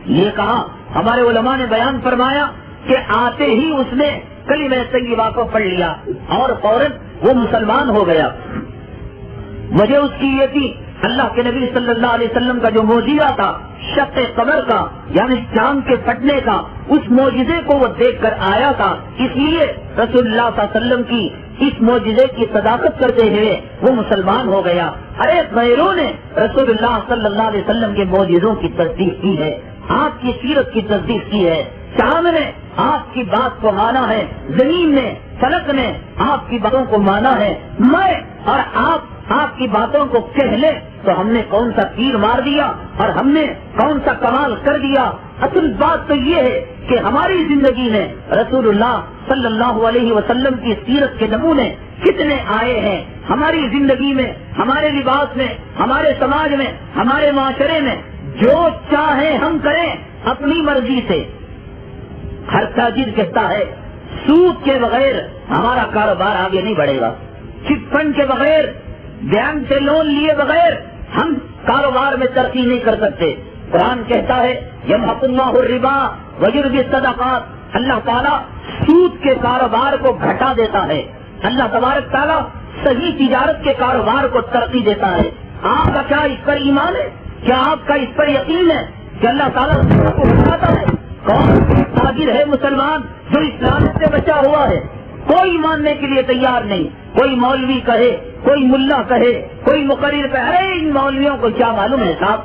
یہ کہا ہمارے علماء نے بیان فرمایا کہ آتے ہی اس نے کلمہ طیبہ کو پڑھ لیا اور فوراً وہ مسلمان ہو گیا. وجہ اس کی یہ تھی اللہ کے نبی صلی اللہ علیہ وسلم کا جو معجزہ تھا شق قمر کا یعنی چاند کے پھٹنے کا, اس معجزے کو وہ دیکھ کر آیا تھا. اس لیے رسول اللہ صلی اللہ علیہ وسلم کی اس معجزے کی صداقت کرتے ہوئے وہ مسلمان ہو گیا. ارے غیروں نے رسول اللہ صلی اللہ علیہ وسلم کے معجزوں کی تصدیق کی ہے, آپ کی سیرت کی تصدیق کی ہے. چاند نے آپ کی بات کو مانا ہے, زمین نے فلک نے آپ کی باتوں کو مانا ہے. میں اور آپ کی باتوں کو کہہ لیں تو ہم نے کون سا تیر مار دیا اور ہم نے کون سا کمال کر دیا. اصل بات تو یہ ہے کہ ہماری زندگی میں رسول اللہ صلی اللہ علیہ وسلم کی سیرت کے نمونے کتنے آئے ہیں. ہماری زندگی میں, ہمارے لباس میں, ہمارے سماج میں, ہمارے معاشرے میں جو چاہے ہم کریں اپنی مرضی سے. ہر تاجر کہتا ہے سود کے بغیر ہمارا کاروبار آگے نہیں بڑھے گا, چٹ فنڈ کے بغیر, بینک سے لون لیے بغیر ہم کاروبار میں ترقی نہیں کر سکتے. قرآن کہتا ہے یمحق اللہ الربا ویربی الصدقات, اللہ تعالیٰ سود کے کاروبار کو گھٹا دیتا ہے. اللہ تبارک تعالیٰ صحیح تجارت کے کاروبار کو ترقی دیتا ہے. آپ کا کیا اس پر ایمان ہے؟ کیا آپ کا اس پر یقین ہے کہ اللہ تعالیٰ کو گھٹاتا ہے؟ کون تاجر ہے مسلمان جو اسلام سے بچا ہوا ہے؟ کوئی ماننے کے لیے تیار نہیں. کوئی مولوی کہے, کوئی ملا کہے, کوئی مقرر کہے, ارے ان مولویوں کو کیا معلوم ہے صاحب,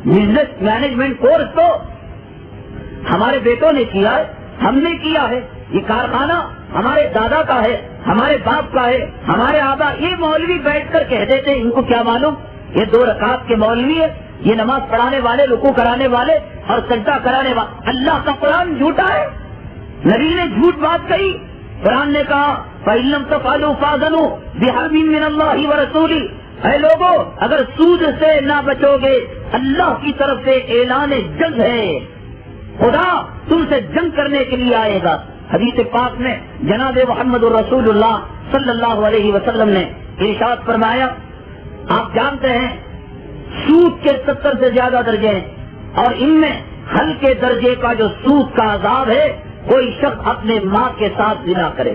بزنس مینجمنٹ کورس تو ہمارے بیٹوں نے کیا ہے, ہم نے کیا ہے. یہ کارخانہ ہمارے دادا کا ہے, ہمارے باپ کا ہے, ہمارے آبا. یہ مولوی بیٹھ کر کہہ دیتے ان کو کیا معلوم, یہ 2 رکعت کے مولوی ہے, یہ نماز پڑھانے والے, رکوع کرانے والے اور سجدہ کرانے والے. اللہ کا قرآن جھوٹا ہے, نبی نے جھوٹ بات کہی. قرآن نے کہا فَإِن لَّمْ تَفْعَلُوا فَأْذَنُوا بِحَرْبٍ مِّنَ اللَّهِ وَرَسُولِهِ, اے لوگو اگر سود سے نہ بچو گے اللہ کی طرف سے اعلان جنگ ہے, خدا تم سے جنگ کرنے کے لیے آئے گا. حدیث پاک میں جناب محمد الرسول اللہ صلی اللہ علیہ وسلم نے ارشاد فرمایا, آپ جانتے ہیں سود کے 70 سے زیادہ درجے ہیں اور ان میں ہلکے درجے کا جو سود کا عذاب ہے, کوئی شخص اپنے ماں کے ساتھ زنا کرے,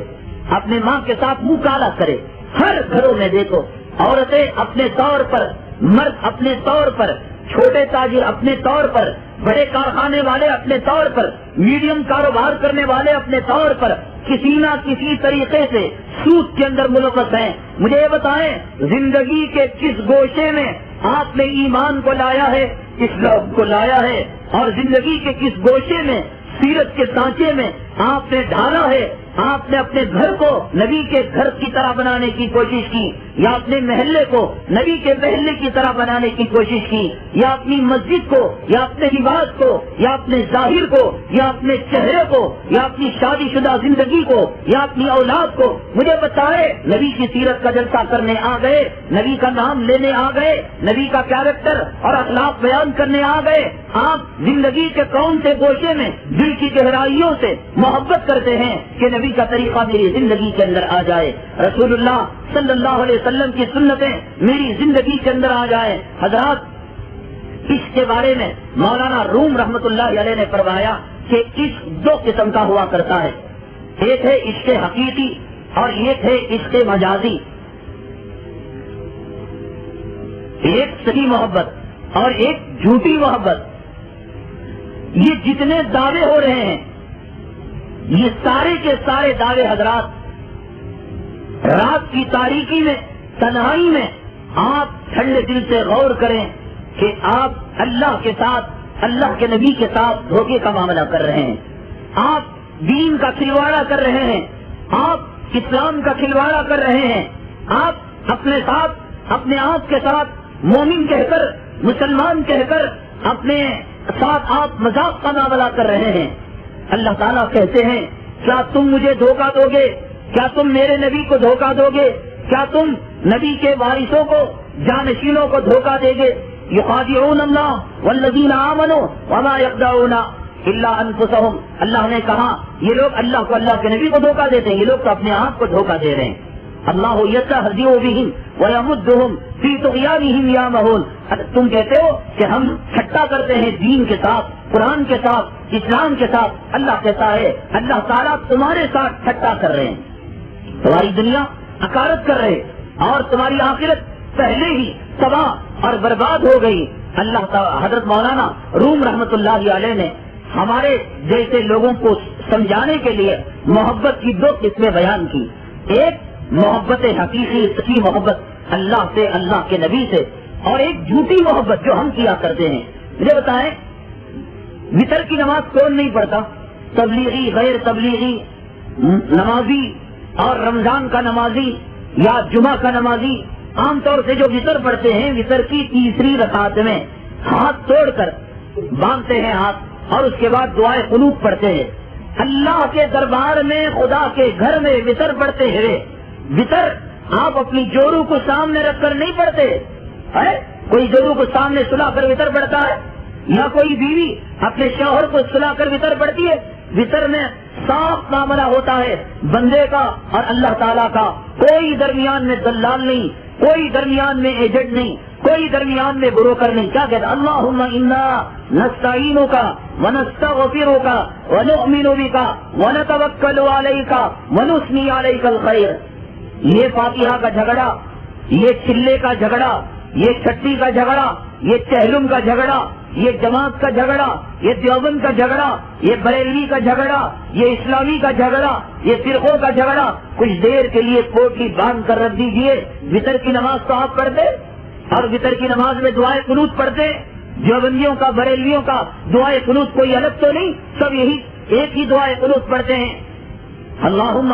اپنے ماں کے ساتھ منہ کالا کرے. ہر گھروں میں دیکھو عورتیں اپنے طور پر, مرد اپنے طور پر, چھوٹے تاجر اپنے طور پر, بڑے کارخانے والے اپنے طور پر, میڈیم کاروبار کرنے والے اپنے طور پر کسی نہ کسی طریقے سے سود کے اندر ملوث ہیں. مجھے یہ بتائیں زندگی کے کس گوشے میں آپ نے ایمان کو لایا ہے, اسلام کو لایا ہے, اور زندگی کے کس گوشے میں سیرت کے سانچے میں آپ نے ڈھالا ہے. آپ نے اپنے گھر کو نبی کے گھر کی طرح بنانے کی کوشش کی, یا اپنے محلے کو نبی کے محلے کی طرح بنانے کی کوشش کی, یا اپنی مسجد کو, یا اپنے لباس کو, یا اپنے ظاہر کو, یا اپنے چہرے کو, یا اپنی شادی شدہ زندگی کو, یا اپنی اولاد کو. مجھے بتائے نبی کی سیرت کا جلسہ کرنے آ گئے, نبی کا نام لینے آ گئے, نبی کا کیریکٹر اور اخلاق بیان کرنے آ گئے. آپ زندگی کے کون سے گوشے میں دل کی گہرائیوں سے محبت کرتے ہیں کہ نبی کا طریقہ میری زندگی کے اندر آ جائے, رسول اللہ صلی اللہ علیہ وسلم کی سنتیں میری زندگی کے اندر آ جائے. حضرات عشق کے بارے میں مولانا روم رحمت اللہ علیہ نے فرمایا کہ عشق 2 قسم کا ہوا کرتا ہے, ایک ہے عشق حقیقی اور ایک ہے عشق مجازی. ایک صحیح محبت اور ایک جھوٹی محبت. یہ جتنے دعوے ہو رہے ہیں یہ سارے کے سارے دعوے حضرات رات کی تاریکی میں, تنہائی میں آپ ٹھنڈے دل سے غور کریں کہ آپ اللہ کے ساتھ, اللہ کے نبی کے ساتھ دھوکے کا معاملہ کر رہے ہیں, آپ دین کا کھلواڑا کر رہے ہیں, آپ اسلام کا کھلواڑا کر رہے ہیں, آپ اپنے ساتھ, اپنے آپ کے ساتھ مومن کہہ کر, مسلمان کہہ کر اپنے ساتھ آپ مذاق کا معاملہ کر رہے ہیں. اللہ تعالیٰ کہتے ہیں کیا تم مجھے دھوکہ دو گے, کیا تم میرے نبی کو دھوکہ دو گے, کیا تم نبی کے وارثوں کو, جانشینوں کو دھوکہ دے گے. یخادعون اللہ والذین آمنوا وما یخدعون الا انفسهم. اللہ نے کہا یہ لوگ اللہ کو, اللہ کے نبی کو دھوکہ دیتے ہیں, یہ لوگ تو اپنے آپ کو دھوکہ دے رہے ہیں. اللہ یستہزئ بہم ویمدہم فی طغیانہم یعمہون. تم کہتے ہو کہ ہم ٹھٹا کرتے ہیں دین کے ساتھ، قرآن کے ساتھ، اسلام کے ساتھ. اللہ کہتا ہے اللہ تعالیٰ تمہارے ساتھ ٹھٹا کر رہے ہیں، تمہاری دنیا حقارت کر رہے اور تمہاری آخرت پہلے ہی تباہ اور برباد ہو گئی. اللہ تعالیٰ حضرت مولانا روم رحمت اللہ علیہ نے ہمارے جیسے لوگوں کو سمجھانے کے لیے محبت کی 2 قسمیں بیان کی. ایک محبت حقیقی، سچی محبت اللہ سے، اللہ کے نبی سے، اور ایک جھوٹی محبت جو ہم کیا کرتے ہیں. مجھے بتائیں وتر کی نماز کون نہیں پڑھتا؟ تبلیغی، غیر تبلیغی، نمازی اور رمضان کا نمازی یا جمعہ کا نمازی عام طور سے جو وتر پڑھتے ہیں، وتر کی تیسری رکعت میں ہاتھ توڑ کر باندھتے ہیں ہاتھ، اور اس کے بعد دعائے قنوت پڑھتے ہیں. اللہ کے دربار میں، خدا کے گھر میں وتر پڑھتے ہوئے، وتر آپ اپنی جورو کو سامنے رکھ کر نہیں پڑھتے. کوئی جورو کو سامنے سلا کر وتر پڑھتا ہے، یا کوئی بیوی اپنے شوہر کو سلا کر وتر پڑھتی ہے. وتر میں صاف معاملہ ہوتا ہے بندے کا اور اللہ تعالیٰ کا. کوئی درمیان میں دلال نہیں، کوئی درمیان میں ایجنٹ نہیں، کوئی درمیان میں بروکر نہیں. کیا کہتا؟ اللہم انا نستعینک ونستغفرک ونؤمن بک ونتوکل علیک ونثنی علیک الخیر. یہ فاتحہ کا جھگڑا، یہ چلے کا جھگڑا، یہ چھٹی کا جھگڑا، یہ چہلم کا جھگڑا، یہ جماعت کا جھگڑا، یہ دیوبند کا جھگڑا، یہ بریلوی کا جھگڑا، یہ اسلامی کا جھگڑا، یہ فرقوں کا جھگڑا کچھ دیر کے لیے پوٹلی باندھ کر رکھ دیجیے. وتر کی نماز تو آپ پڑھتے اور وتر کی نماز میں دعائے قنوت پڑھتے. دیوبندیوں کا، بریلویوں کا دعائے قنوت کوئی الگ تو نہیں، سب یہی ایک ہی دعائے قنوت پڑھتے ہیں. اللہم،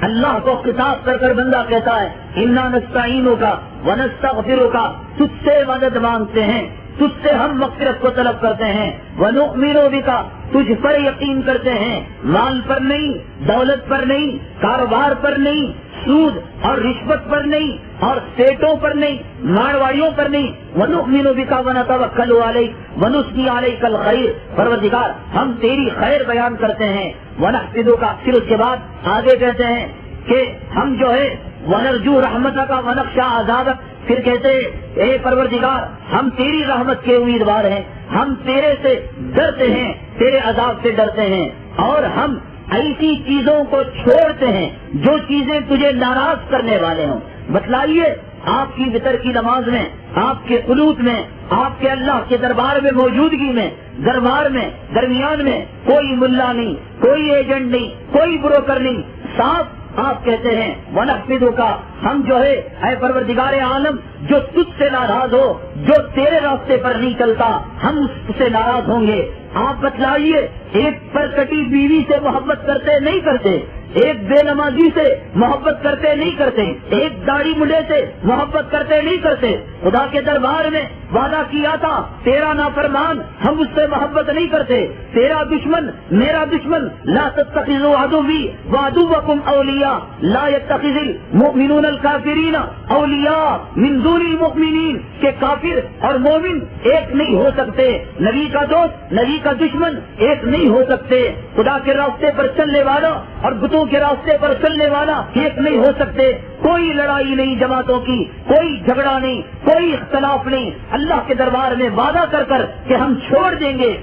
اللہ کو خطاب کر کر بندہ کہتا ہے انا نستعینک ونستغفرک، تجھ سے مدد مانگتے ہیں، تجھ سے ہم مغفرت کو طلب کرتے ہیں. ونؤمن بک، تجھ پر یقین کرتے ہیں، مال پر نہیں، دولت پر نہیں، کاروبار پر نہیں، سود اور رشوت پر نہیں، اور سیٹوں پر نہیں، مارواڑیوں پر نہیں. ونؤمن بک ونتوکل علیک ونثنی علیک الخیر، پروردگار ہم تیری خیر بیان کرتے ہیں. ونحمدک، پھر اس کے بعد آگے کہتے ہیں کہ ہم جو ہے ونرجو رحمتک ونخشی عذابک، پھر کہتے اے پروردگار ہم تیری رحمت کے امیدوار ہیں، ہم تیرے سے ڈرتے ہیں، تیرے عذاب سے ڈرتے ہیں، اور ہم ایسی چیزوں کو چھوڑتے ہیں جو چیزیں تجھے ناراض کرنے والے ہوں. بتلائیے آپ کی وتر کی نماز میں، آپ کے قنوت میں، آپ کے اللہ کے دربار میں موجودگی میں، دربار میں درمیان میں کوئی ملا نہیں، کوئی ایجنٹ نہیں، کوئی بروکر نہیں، صاف آپ کہتے ہیں ونحمدک، ہم جو ہے اے پروردگار عالم جو تجھ سے ناراض ہو، جو تیرے راستے پر نہیں چلتا، ہم اس سے ناراض ہوں گے. آپ بتلائیے ایک پرکٹی بیوی سے محبت کرتے نہیں کرتے، ایک بے نمازی سے محبت کرتے نہیں کرتے، ایک داڑھی مڈے سے محبت کرتے نہیں کرتے. خدا کے دربار میں وعدہ کیا تھا تیرا نافرمان ہم اس سے محبت نہیں کرتے، تیرا دشمن میرا دشمن. لا تتخذوا عدوی وعدوکم اولیاء لا يتخذ المؤمنون الکافرین اولیاء من دون المؤمنین، کہ کافر اور مومن ایک نہیں ہو سکتے، نبی کا دوست نبی کا دشمن ایک نہیں ہو سکتے. خدا کے راستے پر چلنے والا اور بتوں کے راستے پر چلنے والا ایک نہیں ہو سکتے. کوئی لڑائی نہیں جماعتوں کی، کوئی جھگڑا نہیں، کوئی اختلاف نہیں. اللہ کے دربار میں وعدہ کر کر کہ ہم چھوڑ دیں گے،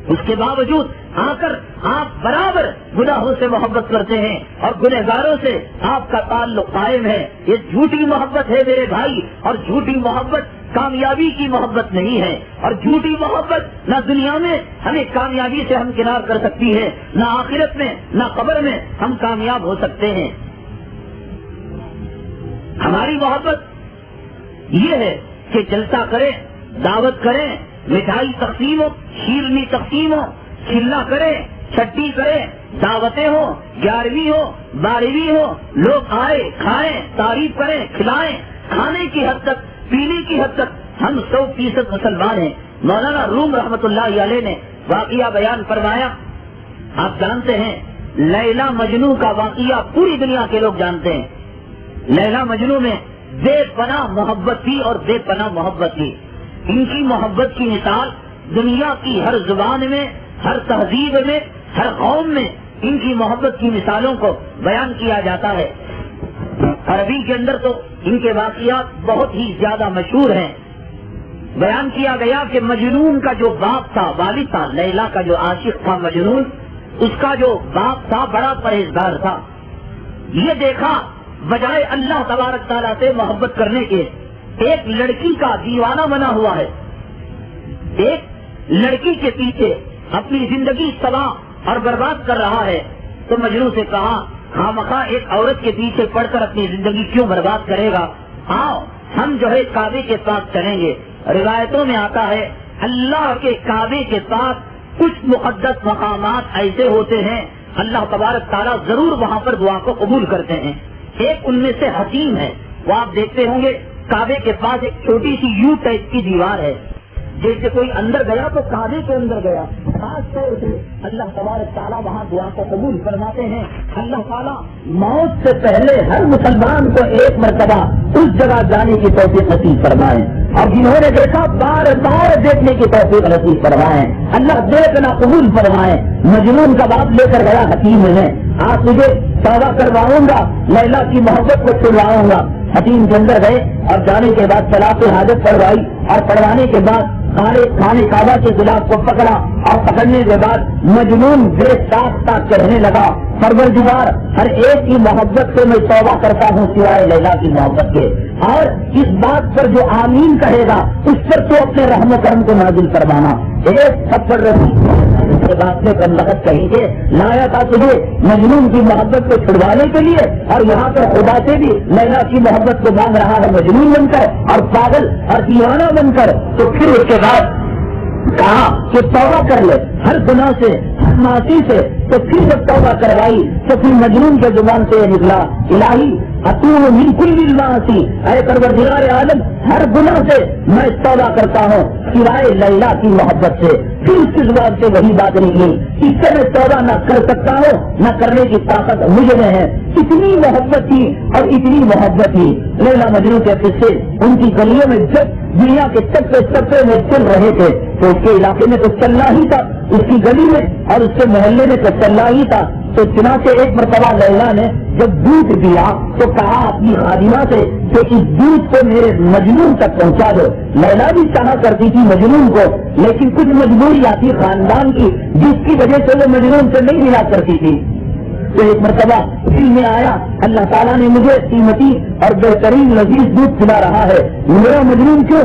اس کے باوجود آ کر آپ برابر گناہوں سے محبت کرتے ہیں اور گنہگاروں سے آپ کا تعلق قائم ہے. یہ جھوٹی محبت ہے میرے بھائی، اور جھوٹی محبت کامیابی کی محبت نہیں ہے. اور جھوٹی محبت نہ دنیا میں ہمیں کامیابی سے ہمکنار کر سکتی ہے، نہ آخرت میں نہ قبر میں ہم کامیاب ہو سکتے ہیں. ہماری محبت یہ ہے کہ جلسہ کریں، دعوت کریں، مٹھائی تقسیم ہو، شیرنی تقسیم ہو، چلا کریں، چھٹی کریں، دعوتیں ہوں، 11ویں ہو، 12ویں ہو، لوگ آئے، کھائیں، تعریف کریں، کھلائیں. کھانے کی حد تک، پینے کی حد تک ہم 100% مسلمان ہیں. مولانا روم رحمت اللہ علیہ نے واقعہ بیان فرمایا. آپ جانتے ہیں لیلا مجنو کا واقعہ پوری دنیا کے لوگ جانتے ہیں. لیلا مجنو میں بے پناہ محبت تھی اور بے پناہ محبت تھی. ان کی محبت کی مثال دنیا کی ہر زبان میں، ہر تہذیب میں، ہر قوم میں ان کی محبت کی مثالوں کو بیان کیا جاتا ہے. عربی کے اندر تو ان کے واقعات بہت ہی زیادہ مشہور ہیں. بیان کیا گیا کہ مجنون کا جو باپ تھا، والد تھا، لیلا کا جو عاشق تھا مجنون، اس کا جو باپ تھا بڑا پرہیزگار تھا. یہ دیکھا بجائے اللہ تبارک تعالیٰ سے محبت کرنے کے ایک لڑکی کا دیوانہ بنا ہوا ہے، ایک لڑکی کے پیچھے اپنی زندگی تباہ اور برباد کر رہا ہے. تو مجنون سے کہا خامخواہ ایک عورت کے پیچھے پڑ کر اپنی زندگی کیوں برباد کرے گا، آؤ ہم جو ہے کعبے کے پاس چلیں گے. روایتوں میں آتا ہے اللہ کے کعبے کے پاس کچھ مقدس مقامات ایسے ہوتے ہیں اللہ تبارک تعالیٰ ضرور وہاں پر دعا کو قبول کرتے ہیں. ایک ان میں سے حتیم ہے، وہ آپ دیکھتے ہوں گے کعبے کے پاس ایک چھوٹی سی یو ٹائپ کی دیوار ہے، جیسے کوئی اندر گیا تو کعبے کے اندر گیا. خاص طور سے اللہ تبارک تعالیٰ وہاں دعا کو قبول فرماتے ہیں. اللہ تعالیٰ موت سے پہلے ہر مسلمان کو ایک مرتبہ اس جگہ جانے کی توفیق نصیب فرمائے، اور جنہوں نے دیکھا بار بار دیکھنے کی توفیق نصیب فرمائے. اللہ دیکھنا قبول فرمائے. مجنون کا باپ لے کر گیا حکیم ہے، آج تجھے توبہ کرواؤں گا، لیلا کی محبت کو چھڑواؤں گا. حکیم کے اندر گئے اور جانے کے بعد صلاۃ حاجت پڑھوائی، اور پڑھوانے کے بعد خانے کعبہ کے غلاف کو پکڑا، اور پکڑنے کے بعد مجنون بے ساختہ کہنے لگا پروردگار ہر ایک کی محبت سے میں توبہ کرتا ہوں سوائے لیلا کی محبت کے، اور اس بات پر جو آمین کہے گا اس پر تو اپنے رحم و کرم کو نازل فرمانا. ایک تھپڑ کے بات میں کندقت کہیں گے لایا تھا تجھے مجنون کی محبت کو چھڑوانے کے لیے، اور یہاں پر خدا سے بھی لیلا کی محبت کو مانگ رہا ہے مجنون بن کر اور پاگل اور دیوانہ بن کر. تو پھر اس کے بعد کہا کہ توبہ کر لے ہر گناہ سے، ہر معاصی سے. تو پھر جب توبہ کروائی تو پھر مجنون کے زبان سے نکلا الہی اتوب من کل المعاصی، اے پروردگار عالم ہر گناہ سے میں توبہ کرتا ہوں سوائے لیلا کی محبت سے. پھر اس کی زبان سے وہی بات نکلی اس سے میں توبہ نہ کر سکتا ہوں، نہ کرنے کی طاقت مجھ میں ہے. اتنی محبت تھی اور اتنی محبت تھی. لیلا مجنون کے قصے ان کی گلیوں میں جب دنیا کے چپے چپے میں چل رہے تھے تو اس کے علاقے میں تو چلنا ہی تھا، اس کی گلی میں اور اس کے محلے میں تو چلنا ہی تھا. تو چنانچہ ایک مرتبہ لیلا نے جب دودھ دیا تو کہا اپنی خادمہ سے کہ اس دودھ کو میرے مجنون تک پہنچا دو. لیلا بھی چاہا کرتی تھی مجنون کو، لیکن کچھ مجبوری آتی خاندان کی جس کی وجہ سے وہ مجنون سے نہیں ملا کرتی تھی. تو ایک مرتبہ دل میں آیا اللہ تعالیٰ نے مجھے قیمتی اور بہترین لذیذ دودھ پلا رہا ہے، میرا مجنون کیوں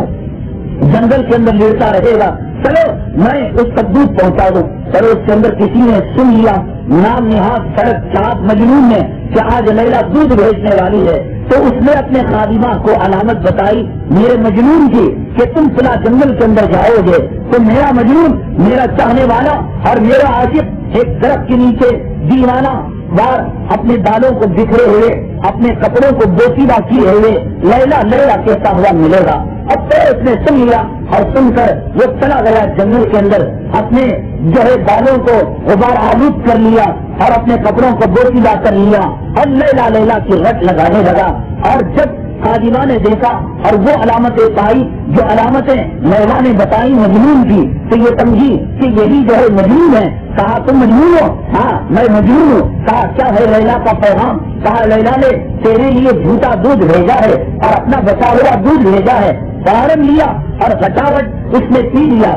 جنگل کے اندر لیٹا رہے گا، چلو میں اس کا دودھ پہنچا دوں. چلو اس کے اندر کسی نے سن لیا نام نہاد سڑک چھاپ مجنون نے کہ آج لیلا دودھ بھیجنے والی ہے. تو اس نے اپنے خادمہ کو علامت بتائی میرے مجنون کی کہ تم فلاں جنگل کے اندر جاؤ گے تو میرا مجنون میرا چاہنے والا اور میرا عاشق ایک درخت کے نیچے دیوانہ وار اپنے بالوں کو بکھرے ہوئے اپنے کپڑوں کو بوسیدہ کیے ہوئے لیلا لیلا کہتا ہوا ملے گا. اب تو اس نے سن لیا اور سن کر وہ چلا گیا جنگل کے اندر، اپنے جو ہے بالوں کو غبار آلود کر لیا اور اپنے کپڑوں کو بوسیدہ کر لیا اور لیلا لیلا کی رٹ لگانے لگا. اور جب خادمہ نے دیکھا اور وہ علامتیں پائی جو علامتیں لیلا نے بتائی مجنون کی تو یہ سمجھی کہ یہی جو ہے مجنون ہے. کہا تم مجنون ہو؟ ہاں میں مجنون ہوں. کہا کیا ہے لیلا کا پیغام؟ کہا لیلا نے تیرے لیے جھوٹا دودھ بھیجا ہے اور اپنا بچا ہوا دودھ بھیجا ہے. فوراً لیا اور گٹاوٹ اس نے پی لیا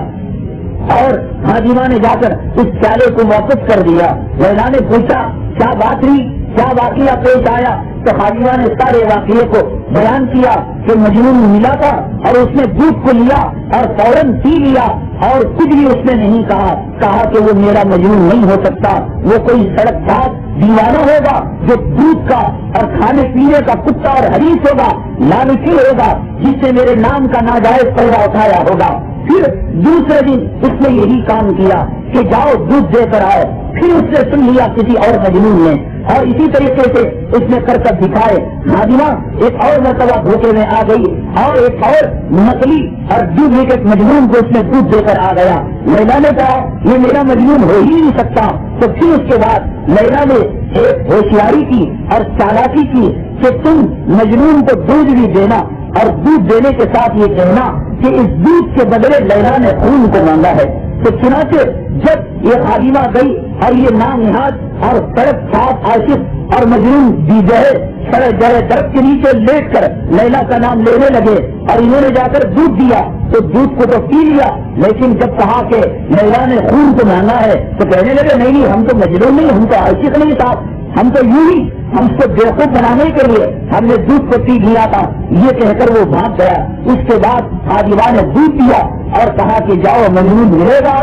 اور خادمہ نے جا کر اس پیالے کو واپس کر دیا. لیلا نے پوچھا کیا بات ہوئی، کیا واقعہ پیش آیا؟ تو خادمہ نے سارے واقعے کو بیان کیا کہ مجنون ملا تھا اور اس نے دودھ کو لیا اور فوراً پی لیا اور کچھ بھی اس نے نہیں کہا کہ وہ میرا مجنون نہیں ہو سکتا، وہ کوئی سڑک بھاگ دیوانہ ہوگا جو دودھ کا اور کھانے پینے کا کتا اور حریص ہوگا، لالچی ہوگا جس نے میرے نام کا ناجائز فائدہ اٹھایا ہوگا. پھر دوسرے دن اس نے یہی کام کیا کہ جاؤ دودھ دے کر آؤ. پھر اس نے سن لیا کسی اور مجنون نے اور اسی طریقے سے اس نے کر دکھائے. خادمہ ایک اور مرتبہ دھوکے میں آ گئی اور ایک اور نقلی اور ڈپلیکیٹ مجنون کو اس نے دودھ دے کر آ گیا. لیلا نے کہا یہ میرا مجنون ہو ہی نہیں سکتا. تو پھر اس کے بعد لیلا نے ایک ہوشیاری کی اور چالاکی کی کہ تم مجنون کو دودھ بھی دینا اور دودھ دینے کے ساتھ یہ کہنا کہ اس دودھ کے بدلے لیلا نے خون کو مانگا ہے. تو چنانچہ جب یہ خادمہ گئی اور یہ نام نہاد اور سڑک چھاپ عاشق اور مجنون دی جہے سڑے جڑے درخت کے نیچے لیٹ کر لیلا کا نام لینے لگے اور انہوں نے جا کر دودھ دیا تو دودھ کو تو پی لیا، لیکن جب کہا کہ لیلا نے خون کو مانگا ہے تو کہنے لگے نہیں ہم تو مجنون نہیں، ہم تو عاشق نہیں تھا، ہم تو یوں ہی ہم کو بیوقوف بنانے کے لیے ہم نے دودھ کو پی لیا تھا، یہ کہہ کر وہ بھاگ گیا۔ اس کے بعد خادمہ نے دودھ دیا اور کہا کہ جاؤ مجنون ملے گا،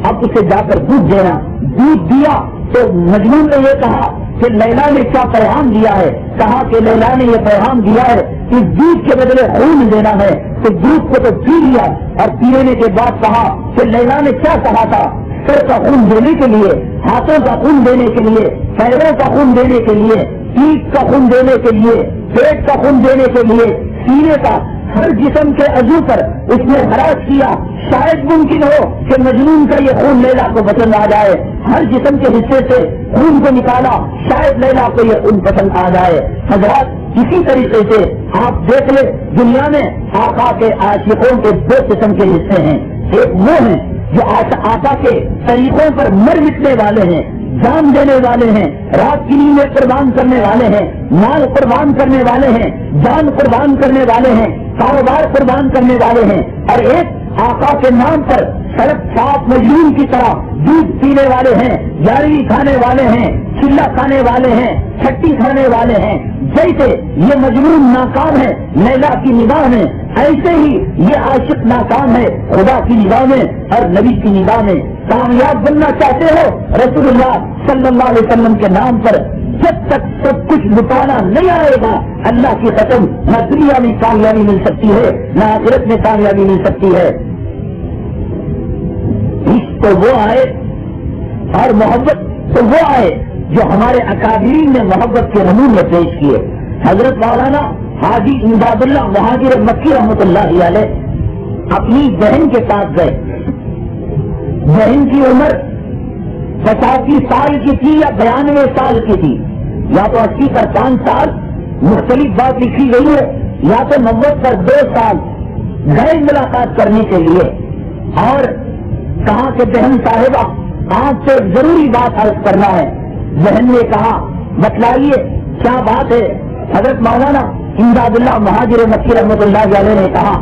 اب اسے جا کر دودھ دینا۔ دودھ دیا تو مجنون نے یہ کہا کہ لیلا نے کیا پیغام دیا ہے، کہا کہ لیلا نے یہ پیغام دیا ہے کہ دودھ کے بدلے خون دینا ہے، تو دودھ کو تو پی لیا اور پینے کے بعد کہا کہ لیلا نے کیا کہا تھا، سر کا خون دینے کے لیے، ہاتھوں کا خون دینے کے لیے، پیروں کا خون دینے کے لیے، پیٹ کا خون دینے کے لیے، پیٹ کا خون دینے کے لیے، سینے کا، ہر جسم کے عضو پر اس نے خراج کیا۔ شاید ممکن ہو کہ مجنون کا یہ خون لیلا کو پسند آ جائے، ہر جسم کے حصے سے خون کو نکالا، شاید لیلا کو یہ خون پسند آ جائے۔ حضرات اسی طریقے سے آپ دیکھ لیں دنیا میں آقا کے عاشقوں کے دو قسم کے حصے ہیں، ایک وہ ہیں جو آقا کے طریقوں پر مر مٹنے والے ہیں، جان دینے والے ہیں، رات کی نیندیں قربان کرنے والے ہیں، مال قربان کرنے والے ہیں، جان قربان کرنے والے ہیں، کاروبار قربان کرنے والے ہیں، اور ایک آقا کے نام پر سڑک صاف مجنون کی طرح دودھ پینے والے ہیں، جاروی کھانے والے ہیں، چلا کھانے والے ہیں، چھٹی کھانے والے ہیں۔ جیسے یہ مجنون ناکام ہے لیلا کی نگاہ میں، ایسے ہی یہ عاشق ناکام ہے خدا کی نگاہ میں اور نبی کی نگاہ میں۔ کامیاب بننا چاہتے ہو رسول اللہ صلی اللہ علیہ وسلم کے نام پر جب تک سب کچھ لٹانا نہیں آئے گا، اللہ کی قسم نہ دنیا میں کامیابی مل سکتی ہے نہ آخرت میں کامیابی مل سکتی ہے۔ عشق تو وہ آئے اور محبت تو وہ آئے جو ہمارے اکابرین نے محبت کے نمونے پیش کیے۔ حضرت مولانا حاجی امداد اللہ مہاجر مکی رحمۃ اللہ علیہ اپنی بہن کے ساتھ گئے۔ بہن کی عمر 85 سال کی تھی یا 92 سال کی تھی، یا تو 80 پر 5 سال، مختلف بات لکھی گئی ہے، یا تو 90 پر 2 سال۔ گئے ملاقات کرنے کے لیے اور کہا کہ بہن صاحبہ آپ سے ضروری بات عرض کرنا ہے۔ بہن نے کہا بتلائیے کیا بات ہے۔ حضرت مولانا امداد اللہ مہاجر مکی رحمۃ اللہ علیہ نے کہا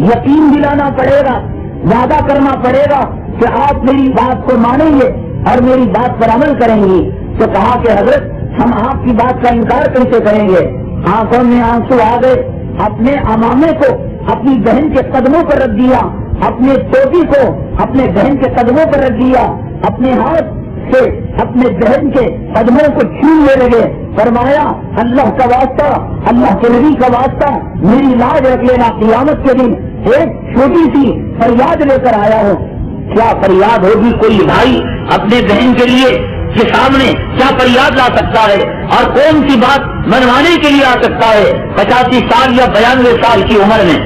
یقین دلانا پڑے گا، وعدہ کرنا پڑے گا کہ آپ میری بات کو مانیں گے اور میری بات پر عمل کریں گی۔ تو کہا کہ حضرت ہم آپ کی بات کا انکار کیسے کریں گے۔ آنکھوں میں آنسو آ گئے، اپنے امامے کو اپنی بہن کے قدموں پر رکھ دیا، اپنے توتی کو اپنے بہن کے قدموں پر رکھ دیا، اپنے ہاتھ سے اپنے بہن کے قدموں کو چھونے لگے، فرمایا اللہ کا واسطہ، اللہ کے نبی کا واسطہ میری لاج رکھ لینا، قیامت کے دن ایک چھوٹی سی فریاد لے کر آیا ہوں۔ کیا فریاد ہوگی کوئی بھائی اپنے بہن کے لیے کے سامنے کیا فریاد لا سکتا ہے اور کون سی بات منوانے کے لیے آ سکتا ہے 85 سال یا 92 سال کی عمر میں۔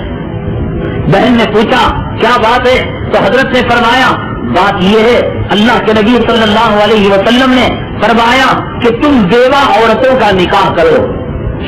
بہن نے پوچھا کیا بات ہے، تو حضرت نے فرمایا بات یہ ہے اللہ کے نبی صلی اللہ علیہ وسلم نے فرمایا کہ تم بیوہ عورتوں کا نکاح کرو،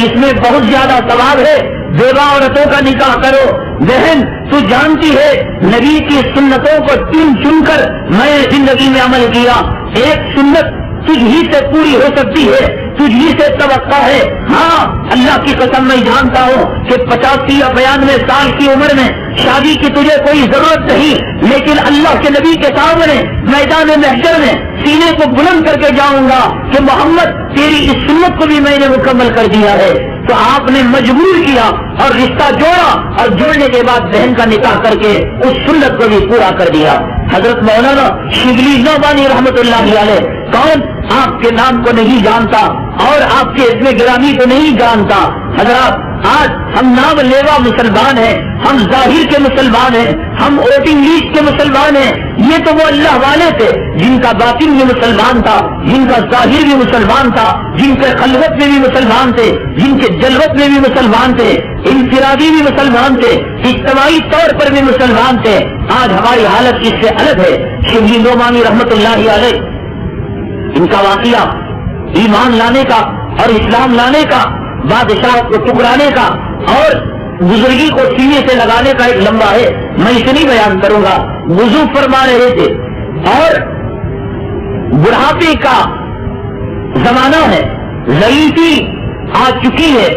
اس میں بہت زیادہ ثواب ہے، بیوہ عورتوں کا نکاح کرو۔ بہن تو جانتی ہے نبی کی سنتوں کو چن کر میں نے زندگی میں عمل کیا، ایک سنت تجھ ہی سے پوری ہو سکتی ہے، تجھ ہی سے توقع ہے۔ ہاں اللہ کی قسم میں جانتا ہوں کہ 85 یا 92 سال کی عمر میں شادی کی تجھے کوئی ضرورت نہیں، لیکن اللہ کے نبی کے سامنے میدان محشر میں سینے کو بلند کر کے جاؤں گا کہ محمد تیری اس سنت کو بھی میں نے مکمل کر دیا ہے۔ تو آپ نے مجبور کیا اور رشتہ جوڑا اور جوڑنے کے بعد بہن کا نکاح کر کے اس سنت کو بھی پورا کر دیا۔ حضرت مولانا شبلی نعمانی رحمۃ اللہ علیہ کون آپ کے نام کو نہیں جانتا اور آپ کے اسم گرامی کو نہیں جانتا۔ حضرات آج ہم نام لیوا مسلمان ہیں، ہم ظاہر کے مسلمان ہیں، ہم ووٹنگ لسٹ کے مسلمان ہیں۔ یہ تو وہ اللہ والے تھے جن کا باطن بھی مسلمان تھا، جن کا ظاہر بھی مسلمان تھا، جن کے خلوت میں بھی مسلمان تھے، جن کے جلوت میں بھی مسلمان تھے، انفرادی بھی مسلمان تھے، اجتماعی طور پر بھی مسلمان تھے۔ آج ہماری حالت اس سے الگ ہے۔ شبلی نعمانی رحمۃ اللہ علیہ ان کا واقعہ ایمان لانے کا اور اسلام لانے کا، بادشاہ کو ٹکرانے کا اور بزرگی کو سینے سے لگانے کا ایک لمبا ہے، میں اسے نہیں بیان کروں گا۔ وضو فرما رہے تھے اور بڑھاپے کا زمانہ ہے، ضعیفی آ چکی ہے،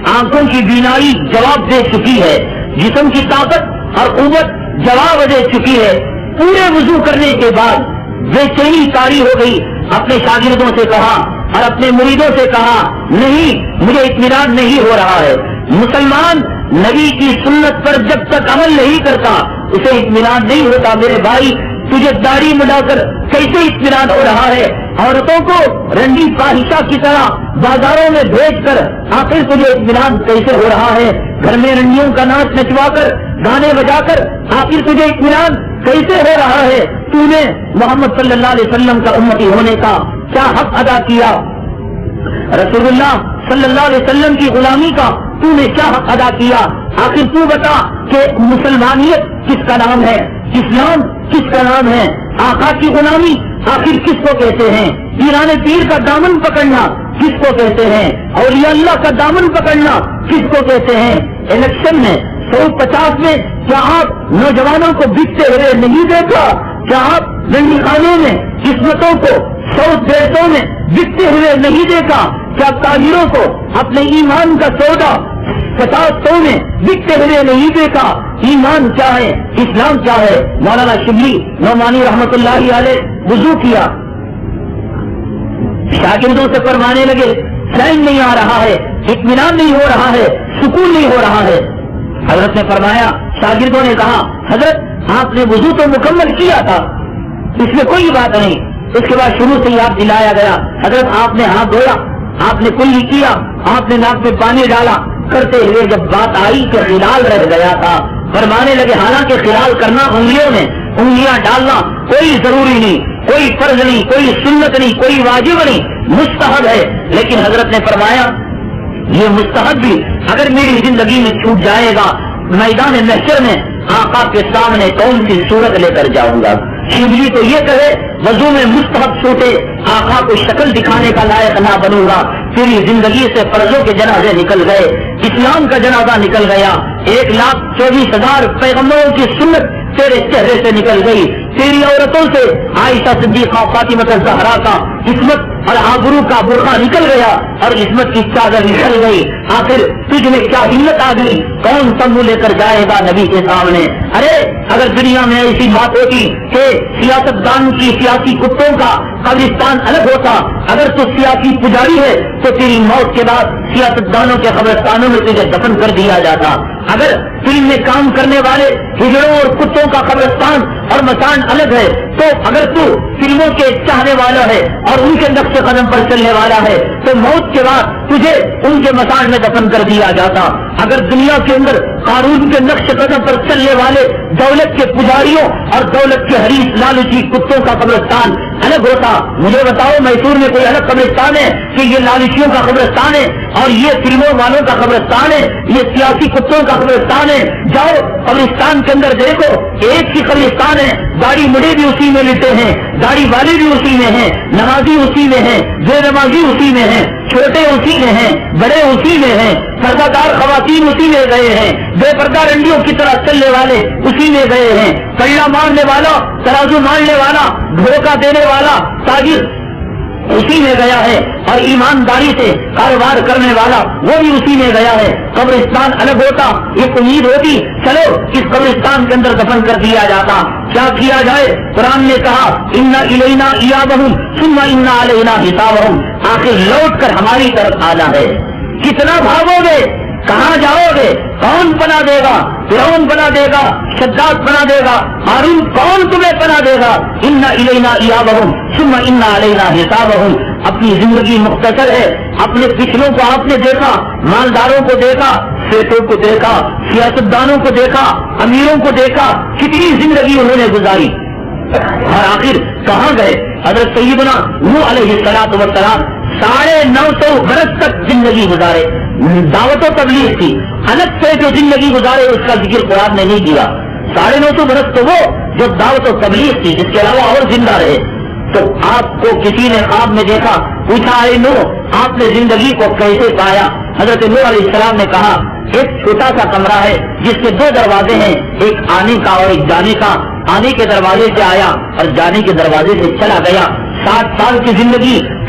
آنکھوں کی بینائی جواب دے چکی ہے، جسم کی طاقت اور قوت جواب دے چکی ہے۔ پورے وضو کرنے کے بعد بے چینی طاری ہو گئی، اپنے شاگردوں سے کہا اور اپنے مریدوں سے کہا نہیں، مجھے اطمینان نہیں ہو رہا ہے۔ مسلمان نبی کی سنت پر جب تک عمل نہیں کرتا اسے اطمینان نہیں ہوتا۔ میرے بھائی، تجھے داڑھی مڈا کر کیسے اطمینان ہو رہا ہے؟ عورتوں کو رنڈی فاحشہ کی طرح بازاروں میں بھیج کر آخر تجھے اطمینان کیسے ہو رہا ہے؟ گھر میں رنڈیوں کا ناچ نچوا کر گانے بجا کر آخر تجھے اطمینان کیسے ہو رہا ہے؟ تو نے محمد صلی اللہ علیہ وسلم کا امتی ہونے کا کیا حق ادا کیا؟ رسول اللہ صلی اللہ علیہ وسلم کی غلامی کا تو نے کیا حق ادا کیا؟ آخر تو بتا کہ مسلمانیت کس کا نام ہے؟ اسلام کس کا نام ہے؟ آقا کی غلامی آخر کس کو کہتے ہیں؟ پیران پیر کا دامن پکڑنا کس کو کہتے ہیں؟ اولیاء اللہ کا دامن پکڑنا کس کو کہتے ہیں؟ الیکشن میں 150 میں کیا آپ نوجوانوں کو بکتے ہوئے نہیں دیکھا؟ کیا آپ رنڈی خانوں میں قسمتوں کو 100-150 میں بکتے ہوئے نہیں دیکھا؟ کیا تاجروں کو اپنے ایمان کا سودا 50 میں بکتے ہوئے نہیں دیکھا؟ ایمان کیا ہے؟ اسلام کیا ہے؟ مولانا شبلی نعمانی رحمت اللہ علیہ وضو کیا، شاگردوں سے فرمانے لگے چین نہیں آ رہا ہے، اطمینان نہیں ہو رہا ہے، سکون نہیں ہو رہا ہے۔ حضرت نے فرمایا، شاگردوں نے کہا حضرت آپ نے وضو تو مکمل کیا تھا، اس میں کوئی بات نہیں۔ اس کے بعد شروع سے ہی آپ دلایا گیا، حضرت آپ نے ہاتھ دھویا، آپ نے کلی کیا، آپ نے ناک میں پانی ڈالا، کرتے ہوئے جب بات آئی کہ خلال رہ گیا تھا، فرمانے لگے حالانکہ خلال کرنا انگلیوں میں انگلیاں ڈالنا کوئی ضروری نہیں، کوئی فرض نہیں، کوئی سنت نہیں، کوئی واجب نہیں، مستحب ہے۔ لیکن حضرت نے فرمایا یہ مستحب بھی اگر میری زندگی میں چھوٹ جائے گا، میدان محشر میں آقا کے سامنے کون سی صورت لے کر جاؤں گا؟ شبلی تو یہ کہے وضو میں مستحب چھوٹے، آقا کو شکل دکھانے کا لائق نہ بنوں گا۔ تیری زندگی سے فرضوں کے جنازے نکل گئے، اسلام کا جنازہ نکل گیا، 1,24,000 پیغمبروں کی سنت تیرے چہرے سے نکل گئی، تیری عورتوں سے عائشہ صدیقہ فاطمہ زہرا کا عصمت اور آبرو کا برقع نکل گیا اور عصمت کی چادر نکل گئی۔ آخر تجھ میں کیا ہمت آ گئی؟ کون سا منہ لے کر جائے گا نبی کے سامنے؟ ارے اگر دنیا میں ایسی بات ہوتی کہ سیاست دان کی سیاسی کتوں کا قبرستان الگ ہوتا، اگر تو سیاسی پجاری ہے تو تیری موت کے بعد سیاست دانوں کے قبرستانوں میں تجھے دفن کر دیا جاتا۔ اگر فلم میں کام کرنے والے ہجڑوں اور کتوں کا قبرستان اور مکان الگ ہے تو اگر تو فلموں کے چاہنے والا ہے اور ان کے نقش قدم پر چلنے والا ہے تو موت کے بعد تجھے ان کے مکان میں دفن کر دیا جاتا۔ اگر دنیا کے اندر قارون کے نقش قدم پر چلنے والے دولت کے پجاریوں اور دولت کے حریص لالچی کتوں کا قبرستان الگ ہوتا، مجھے بتاؤ میسور میں کوئی الگ قبرستان ہے کہ یہ لالچیوں کا قبرستان ہے اور یہ فلموں والوں کا قبرستان ہے، یہ سیاسی کتوں کا قبرستان ہے؟ جاؤ قبرستان کے اندر دیکھو، ایک ہی قبرستان ہے، داڑھی مڑے بھی اسی میں لیتے ہیں، داڑھی والے بھی اسی میں ہیں، نمازی اسی میں ہیں، بے نمازی اسی میں ہیں، چھوٹے اسی میں ہیں، بڑے اسی میں ہیں، پردہ دار خواتین اسی میں گئے ہیں، بے پردہ رنڈیوں کی طرح چلنے والے اسی میں گئے ہیں، کڑا مارنے والا، ترازو مارنے والا، دھوکہ دینے والا تاجر اسی میں گیا ہے، اور ایمانداری سے کاروبار کرنے والا وہ بھی اسی میں گیا ہے۔ قبرستان الگ ہوتا، ایک امید ہوتی چلو اس قبرستان کے اندر دفن کر دیا جاتا۔ کیا کیا جائے؟ قرآن نے کہا اِنَّ إِلَيْنَا إِيَابَهُمْ ثُمَّ إِنَّ عَلَيْنَا حِسَابَهُمْ، آخر لوٹ کر ہماری طرف آنا ہے۔ کتنا بھاگو گے؟ کہاں جاؤ گے؟ کون بنا دے گا؟ فرعون بنا دے گا، شداد بنا دے گا، ہارون کون تمہیں بنا دے گا؟ اِنَّ إِلَيْنَا إِيَابَهُمْ ثُمَّ إِنَّ عَلَيْنَا حِسَابَهُمْ۔ اپنی زندگی مختصر ہے، اپنے پچھلوں کو آپ نے دیکھا، مالداروں کو دیکھا، سیٹوں کو دیکھا، سیاستدانوں کو دیکھا، امیروں کو دیکھا، کتنی زندگی انہوں نے گزاری اور آخر کہاں گئے؟ حضرت سیدنا نوح علیہ السلام 950 برس تک زندگی گزارے، دعوت و تبلیغ کی الگ سے جو زندگی گزارے اس کا ذکر قرآن نے نہیں کیا۔ 950 برس تو وہ جو دعوت و تبلیغ تھی، اس کے علاوہ اور زندہ رہے۔ تو آپ کو کسی نے خواب میں دیکھا، پوچھا اے نوح آپ نے زندگی کو کیسے پایا؟ حضرت نوح علیہ السلام نے کہا ایک چھوٹا سا کمرہ ہے جس کے 2 دروازے ہیں، ایک آنے کا اور ایک جانے کا۔ آنے کے دروازے سے آیا اور جانے کے دروازے سے چلا گیا۔ 60 سال کی زندگی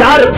4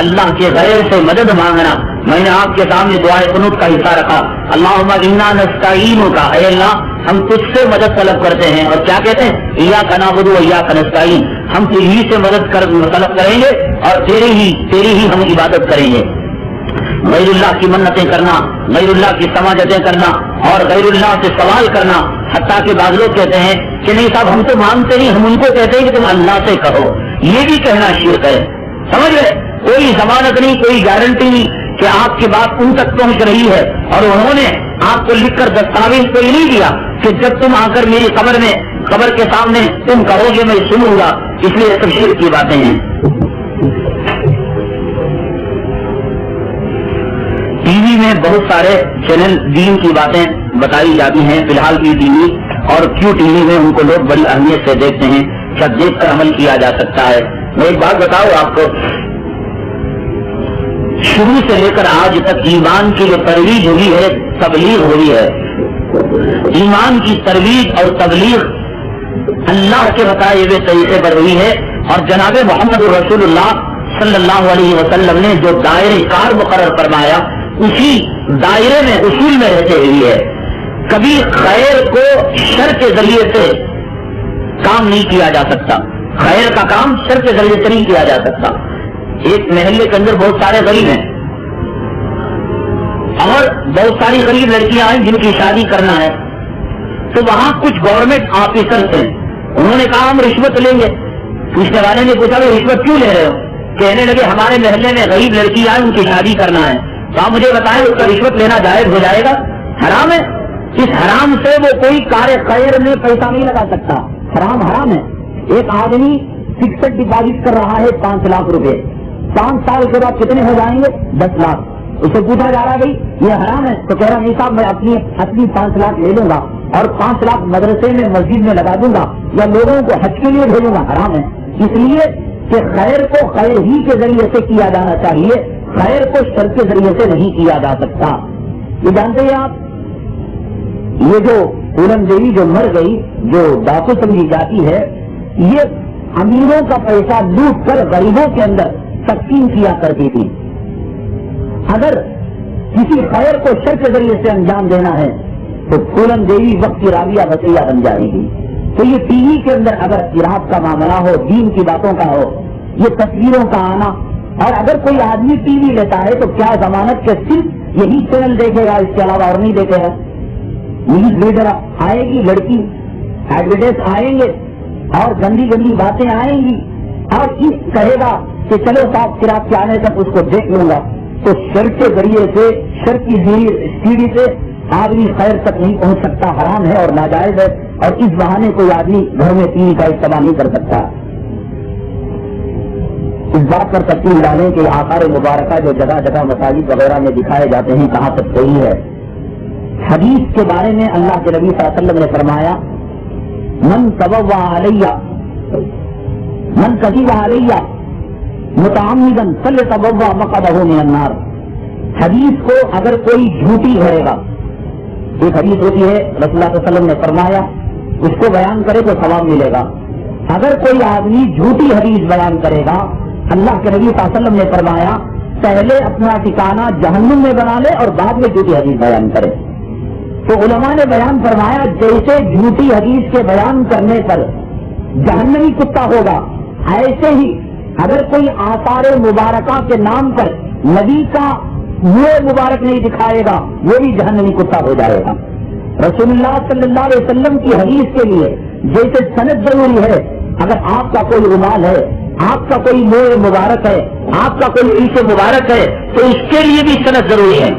اللہ کے غیر سے مدد مانگنا. میں نے آپ کے سامنے دعائے قنوت کا حصہ رکھا. اللہم انا نستعینک، اے اللہ ہم تجھ سے مدد طلب کرتے ہیں. اور کیا کہتے ہیں؟ ایاک نعبد و ایاک نستعین، ہم تجھی سے مدد طلب کریں گے اور تیری ہی ہم عبادت کریں گے. غیر اللہ کی منتیں کرنا، غیر اللہ کی سماجتیں کرنا اور غیر اللہ سے سوال کرنا، حتیٰ کہ بعض لوگ کہتے ہیں کہ نہیں صاحب ہم تو مانگتے نہیں، ہم ان کو کہتے ہیں کہ تم اللہ سے کہو. یہ بھی کہنا شرک ہے. سمجھ گئے؟ کوئی ضمانت نہیں، کوئی گارنٹی نہیں کہ آپ کی بات ان تک پہنچ رہی ہے. اور انہوں نے آپ کو لکھ کر دستاویز کوئی نہیں دیا کہ جب تم آ کر میری قبر کے سامنے تم کہو گے میں سنوں گا. اس لیے سب شرک کی باتیں ہیں. ٹی وی میں بہت سارے چینل دین کی باتیں بتائی جاتی ہیں. فی الحال کی ٹی وی اور کیوں ٹی وی میں ان کو لوگ بڑی اہمیت سے دیکھتے ہیں. کیا دیکھ کر عمل کیا جا سکتا ہے؟ میں ایک بات بتاؤں آپ کو، شروع سے لے کر آج تک ایمان کی جو ترویج ہوئی ہے، تبلیغ ہوئی ہے، ایمان کی ترویج اور تبلیغ اللہ کے بتائے ہوئے طریقے پر ہوئی ہے. اور جناب محمد رسول اللہ صلی اللہ علیہ وسلم نے جو دائرہ کار مقرر فرمایا اسی دائرے میں اصول میں رہتے ہوئی ہے. کبھی خیر کو شر کے ذریعے سے کام نہیں کیا جا سکتا. خیر کا کام شر کے ذریعے سے نہیں کیا جا سکتا. ایک محلے کے اندر بہت سارے غریب ہیں اور بہت ساری غریب لڑکیاں ہیں جن کی شادی کرنا ہے. تو وہاں کچھ گورنمنٹ آفیسر تھے، انہوں نے کہا ہم رشوت لیں گے. پوچھنے والے نے پوچھا کہ رشوت کیوں لے رہے ہو؟ کہنے لگے ہمارے محلے میں غریب لڑکی آئے، ان کی شادی کرنا ہے. تو آپ مجھے بتائیں اس کا رشوت لینا جائز ہو جائے گا؟ حرام ہے. اس حرام سے وہ کوئی کار خیر میں پیسہ نہیں لگا سکتا. حرام ہے. ایک آدمی فکسڈ ڈپازٹ کر رہا ہے 5 لاکھ روپے، 5 سال کے بعد کتنے ہو جائیں گے؟ 10 لاکھ. اسے پوچھا جا رہا بھائی یہ حرام ہے؟ تو کہہ رہا نہیں صاحب میں اپنی 5 لاکھ لے لوں گا اور 5 لاکھ مدرسے میں مسجد میں لگا دوں گا یا لوگوں کو حج کے لیے بھیجوں گا. حرام ہے. اس لیے کہ خیر کو خیر ہی کے ذریعے سے کیا جانا چاہیے، خیر کو شر کے ذریعے سے نہیں کیا جا سکتا. یہ جانتے ہیں آپ، یہ جو پورن دیوی جو مر گئی، جو ڈاکو سمجھی جاتی ہے، یہ امیروں کا پیسہ لوٹ کر غریبوں کے اندر تقسیم کیا کرتی تھی. اگر کسی خیر کو شر کے ذریعے سے انجام دینا ہے تو پورن دیوی وقت کی رابعہ بطیہ بن جائے گی. تو یہ ٹی وی کے اندر اگر اراد کا معاملہ ہو، دین کی باتوں کا ہو، یہ تصویروں کا آنا، اور اگر کوئی آدمی ٹی وی لیتا ہے تو کیا ضمانت کے صرف یہی چینل دیکھے گا، اس کے علاوہ اور نہیں دیکھے گا؟ نیوز ریڈر آئے گی، لڑکی ایڈورٹائز آئیں گے اور گندی گندی باتیں آئیں گی اور کہے گا کہ چلو صاحب شراب کے آنے تک اس کو دیکھ لوں گا. تو شر کے ذریعے سے، شر کی سیڑھی سے آدمی خیر تک نہیں پہنچ سکتا. حرام ہے اور ناجائز ہے. اور اس بہانے کوئی آدمی گھر میں ٹی وی کا استعمال نہیں کر سکتا. اس بات پر تفصیل ڈالیں کہ آثار مبارکہ جو جگہ جگہ مساجد وغیرہ میں دکھائے جاتے ہیں کہاں تک صحیح ہے. حدیث کے بارے میں اللہ کے نبی صلی اللہ علیہ وسلم نے فرمایا من تبوّع علیہ من کذب علیہ متعمدا فلیتبوّع مقعدہ من النار. حدیث کو اگر کوئی جھوٹی کہے گا، ایک حدیث ہوتی ہے رسول اللہ صلی اللہ علیہ وسلم نے فرمایا اس کو بیان کرے تو ثواب ملے گا. اگر کوئی آدمی جھوٹی حدیث بیان کرے گا، اللہ کے نبی صلی اللہ علیہ وسلم نے فرمایا پہلے اپنا ٹھکانہ جہنم میں بنا لے اور بعد میں جھوٹی حدیث بیان کرے. تو علماء نے بیان فرمایا جیسے جھوٹی حدیث کے بیان کرنے پر جہنمی کتا ہوگا، ایسے ہی اگر کوئی آثار مبارکہ کے نام پر نبی کا منہ مبارک نہیں دکھائے گا وہ بھی جہنمی کتا ہو جائے گا. رسول اللہ صلی اللہ علیہ وسلم کی حدیث کے لیے جیسے سند ضروری ہے، اگر آپ کا کوئی رومال ہے، آپ کا کوئی منہ مبارک ہے، آپ کا کوئی عیش مبارک ہے تو اس کے لیے بھی سند ضروری ہے.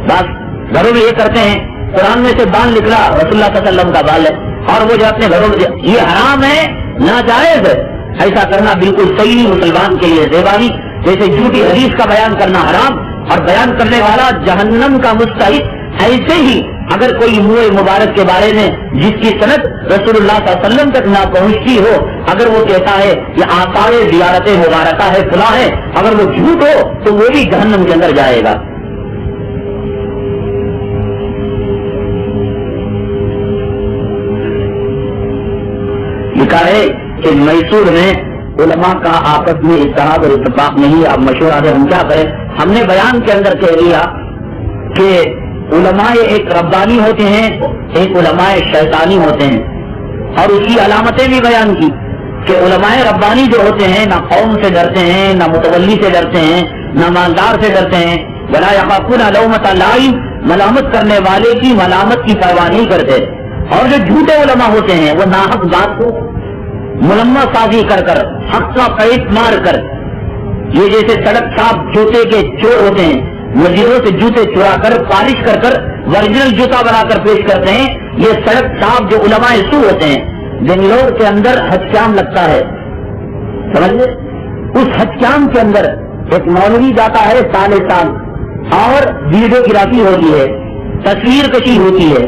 بس گھروں میں یہ کرتے ہیں قرآن میں سے بال نکلا رسول اللہ صلی اللہ علیہ وسلم کا بال ہے اور وہ جو اپنے گھروں میں، یہ حرام ہے، ناجائز ہے. ایسا کرنا بالکل صحیح مسلمان کے لیے دیوانی. جیسے جھوٹی حدیث کا بیان کرنا حرام اور بیان کرنے والا جہنم کا مستحق، ایسے ہی اگر کوئی منہ مبارک کے بارے میں جس کی سند رسول اللہ صلی اللہ علیہ وسلم تک نہ پہنچتی ہو، اگر وہ کہتا ہے یہ آثار زیارت مبارکہ ہے فلاں ہے، اگر وہ جھوٹ ہو تو وہ بھی جہنم کے اندر جائے گا. لکھا ہے کہ میسور میں علماء کا آپس میں اتحاد اور اتفاق نہیں. اب مشورہ سے ہم کیا کریں؟ ہم نے بیان کے اندر کہہ دیا کہ علماء ایک ربانی ہوتے ہیں، ایک علماء شیطانی ہوتے ہیں، اور اس کی علامتیں بھی بیان کی کہ علماء ربانی جو ہوتے ہیں نہ قوم سے ڈرتے ہیں، نہ متولی سے ڈرتے ہیں، نہ مالدار سے ڈرتے ہیں، ولا یخافون لومۃ لائم، ملامت کرنے والے کی ملامت کی پرواہ نہیں کرتے. اور جو جھوٹے علماء ہوتے ہیں وہ ناحق بات کو ملمہ سازی کر کر، حق کا پیٹ مار کر، یہ جیسے سڑک صاحب جوتے کے چور ہوتے ہیں، مسجدوں سے جوتے چرا کر پالش کر کر ورجنل جوتا بنا کر پیش کرتے ہیں. یہ سڑک صاحب جو علماء سو ہوتے ہیں. بنگلور کے اندر حج کیمپ لگتا ہے، سمجھے؟ اس حج کیمپ کے اندر ایک مولوی جاتا ہے سال اور ویڈیوگرافی ہوتی ہے، تصویر کشی ہوتی ہے.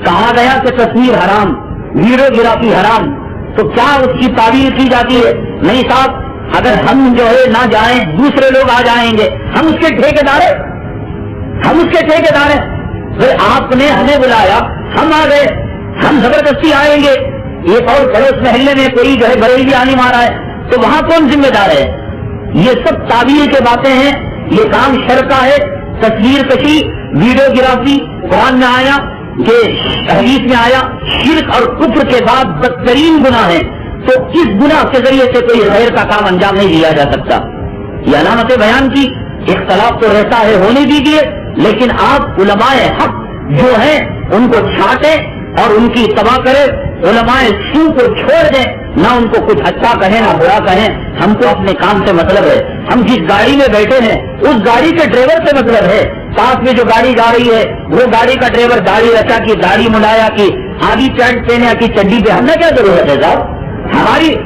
کہا گیا کہ تصویر حرام، ویڈیوگرافی حرام، تو کیا اس کی تعبیر کی جاتی ہے؟ نہیں صاحب، اگر ہم جو ہے نہ جائیں دوسرے لوگ آ جائیں گے، ہم اس کے ٹھیکیدار ہیں، ہم اس کے ٹھیکیدار ہیں. پھر آپ نے ہمیں بلایا، ہم آ گئے، ہم زبردستی آئیں گے. ایک اور پڑوس محلے میں کوئی جو ہے بریلوی آنے مارا ہے، تو وہاں کون ذمہ دار ہے؟ یہ سب تعبیر کے باتیں ہیں. یہ کام شرع کا ہے. تصویر کشی، ویڈیوگرافی قرآن میں آیا کہ حدیث میں آیا شرک اور کفر کے بعد بدترین گناہ ہے. تو اس گناہ کے ذریعے سے کوئی خیر کا کام انجام نہیں دیا جا سکتا. یہ علامتیں بیان کی. اختلاف تو رہتا ہے، ہونے دیجیے، لیکن آپ علماء حق جو ہیں ان کو چھانٹیں اور ان کی تباہ کریں. علماء سو کو چھوڑ دیں، نہ ان کو کچھ اچھا کہیں نہ برا کہیں. ہم کو اپنے کام سے مطلب ہے. ہم جس گاڑی میں بیٹھے ہیں اس گاڑی کے ڈرائیور سے مطلب ہے. پاس میں جو گاڑی جا رہی ہے وہ گاڑی کا ڈرائیور داڑھی رچا کی، داڑھی ملایا کی، آدھی پینٹ پہنے کی، چڈی پہ، ہم نے کیا ضرورت ہے صاحب؟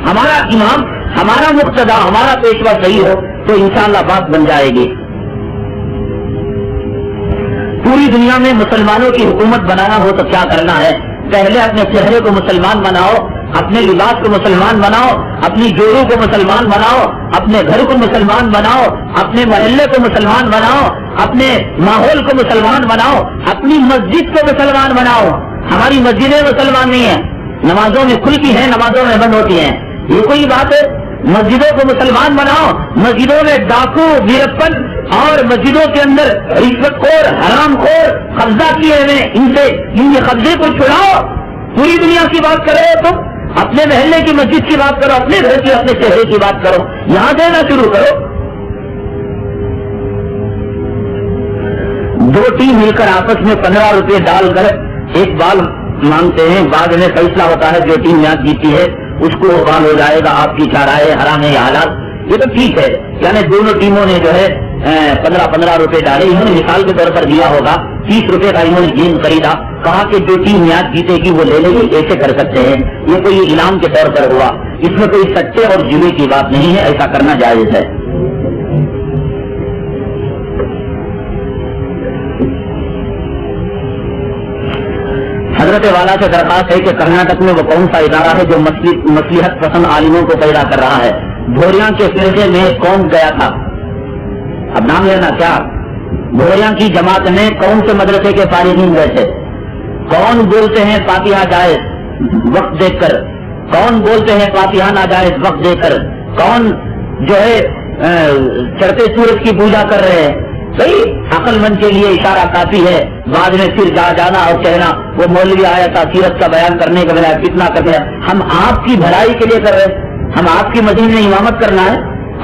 ہمارا امام، ہمارا مقتدا، ہمارا پیشوا صحیح ہو تو انشاءاللہ بات بن جائے گی. پوری دنیا میں مسلمانوں کی حکومت بنانا ہو تو کیا کرنا ہے؟ پہلے اپنے چہرے کو مسلمان بناؤ، اپنے لباس کو مسلمان بناؤ، اپنی جوڑوں کو مسلمان بناؤ، اپنے گھر کو مسلمان بناؤ، اپنے محلے کو مسلمان بناؤ، اپنے ماحول کو مسلمان بناؤ، اپنی مسجد کو مسلمان بناؤ. ہماری مسجدیں مسلمان نہیں ہیں، نمازوں میں کھلتی ہیں، نمازوں میں بند ہوتی ہیں. یہ کوئی بات ہے؟ مسجدوں کو مسلمان بناؤ. مسجدوں میں ڈاکو، ویرپن اور مسجدوں کے اندر رشوت خور، حرام خور قبضہ کیے ہوئے، ان کے قبضے کو چھڑاؤ. پوری دنیا کی بات کرو، تم اپنے محلے کی مسجد کی بات کرو، اپنے گھر کی، اپنے چہرے کی بات کرو. یہاں سے نہ شروع کرو. دو ٹیم مل کر آپس میں 15 روپے ڈال کر ایک بال مانگتے ہیں. بعد میں فیصلہ ہوتا ہے جو ٹیم میچ جیتی ہے اس کو بال ہو جائے گا. آپ کی چاہ رائے حرام ہے یہ حالات، یہ تو ٹھیک ہے. یعنی دونوں ٹیموں نے جو ہے 15 روپے ڈالے. انہوں نے مثال کے طور پر دیا ہوگا 30 روپے کا انہوں نے گیند خریدا. کہا کہ جو ٹیم میچ جیتے گی وہ لے لے گی. ایسے کر سکتے ہیں. یہ کوئی انعام کے طور پر ہوا. اس میں کوئی سچے اور جوے کی بات نہیں ہے. ایسا کرنا جائز ہے. حضرت والا سے درخواست ہے کہ کرناٹک میں وہ کون سا ادارہ ہے جو مصلحت پسند عالموں کو پیدا کر رہا ہے؟ بھوریاں کے فرقے میں کون گیا تھا؟ اب نام لینا کیا؟ بھوریاں کی جماعت میں کون سے مدرسے کے فارغین گئے تھے؟ کون بولتے ہیں فاتحہ جائز وقت دیکھ کر؟ کون بولتے ہیں فاتحہ ناجائز وقت دیکھ کر؟ کون جو ہے چڑھتے سورج کی پوجا کر رہے ہیں؟ صحیح عقل مند کے لیے اشارہ کافی ہے. بعد میں پھر جانا اور کہنا وہ مولوی آیا تھا سیرت کا بیان کرنے کے بجائے کتنا کر رہے ہیں. ہم آپ کی بھلائی کے لیے کر رہے ہیں. ہم آپ کی مسجد میں امامت کرنا ہے،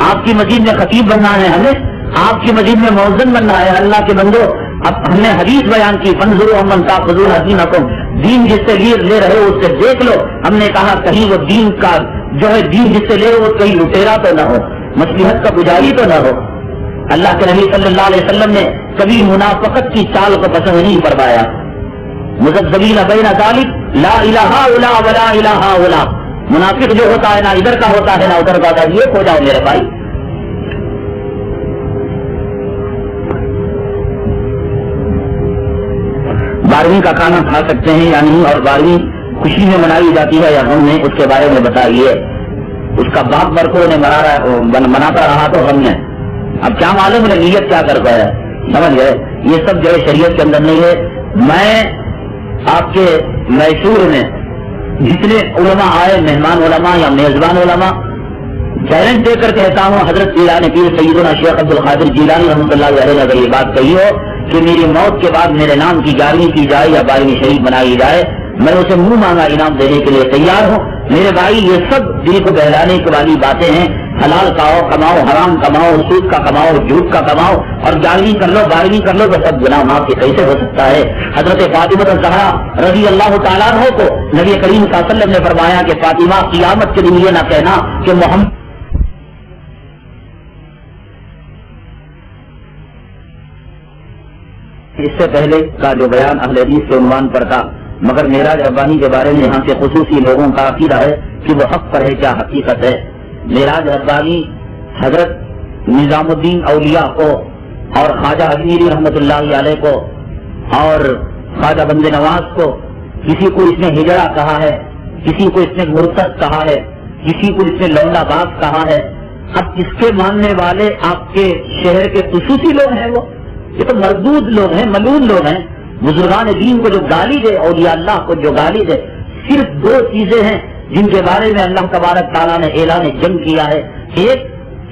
آپ کی مسجد میں خطیب بننا ہے، ہمیں آپ کی مسجد میں مؤذن بننا ہے. اللہ کے بندو، اب ہم نے حدیث بیان کی فنظروا عمن تاخذون حدینکم، دین جس سے لے رہے ہو اس سے دیکھ لو. ہم نے کہا کہیں وہ دین کا جو ہے دین جس سے لے وہ کہیں لٹیرا تو نہ ہو، مصلحت کا پجاری تو نہ ہو. اللہ کے نبی صلی اللہ علیہ وسلم نے کبھی منافقت کی چال کو پسند نہیں فرمایا. مذبذبین بین ذلک لا الہ الا ولا الہ الا. منافق جو ہوتا ہے نہ ادھر کا ہوتا ہے نہ ادھر کا ہوتا ہے. یہ ہو جاؤ میرے بھائی. 12ویں کا کھانا کھا سکتے ہیں یا نہیں، اور 12ویں خوشی میں منائی جاتی ہے یا غم میں، اس کے بارے میں بتائیے. اس کا باپ برکھوں نے مناتا رہا تو غم نے. اب کیا معلوم ہے نیت کیا کرتا ہے، سمجھ گئے؟ یہ سب جو ہے شریعت کے اندر نہیں ہے. میں آپ کے میسور میں جتنے علماء آئے، مہمان علماء یا میزبان علماء، چیلنج دے کر کہتا ہوں حضرت جیلانی پیر سیدنا شیخ عبد القادر جیلانی رحمۃ اللہ علیہ اگر یہ بات کہی ہو کہ میری موت کے بعد میرے نام کی 11ویں کی جائے یا 12ویں شریف بنائی جائے، میں اسے منہ مانگا انعام دینے کے لیے تیار ہوں۔ میرے بھائی یہ سب دل کو بہلانے والی باتیں ہیں، حلال کماؤ، حرام کماؤ، سود کا کماؤ، جھوٹ کا کماؤ، اور 11ویں کر لو 12ویں کر لو تو سب گناہ معاف کے کیسے ہو سکتا ہے؟ حضرت فاطمہ الزہرا رضی اللہ تعالیٰ عنہ کو نبی کریم صلی اللہ علیہ وسلم نے فرمایا کہ فاطمہ قیامت کے دن یہ نہ کہنا کہ محمد، اس سے پہلے کا جو بیان اہل حدیث کے عنوان پر تھا، مگر معراج ربانی کے بارے میں یہاں سے خصوصی لوگوں کا عقیدہ ہے کہ وہ حق پر ہے، کیا حقیقت ہے؟ معراج ربانی حضرت نظام الدین اولیاء کو اور خواجہ اجمیری رحمۃ اللہ علیہ کو اور خواجہ بند نواز کو، کسی کو اس نے ہجڑا کہا ہے، کسی کو اس نے مرتد کہا ہے، کسی کو اس نے لونڈا باز کہا ہے۔ اب اس کے ماننے والے آپ کے شہر کے خصوصی لوگ ہیں، وہ یہ تو مردود لوگ ہیں، ملعون لوگ ہیں۔ بزرگان دین کو جو گالی دے، اولیاء اللہ کو جو گالی دے، صرف دو چیزیں ہیں جن کے بارے میں اللہ تبارک تعالیٰ نے اعلان جنگ کیا ہے، ایک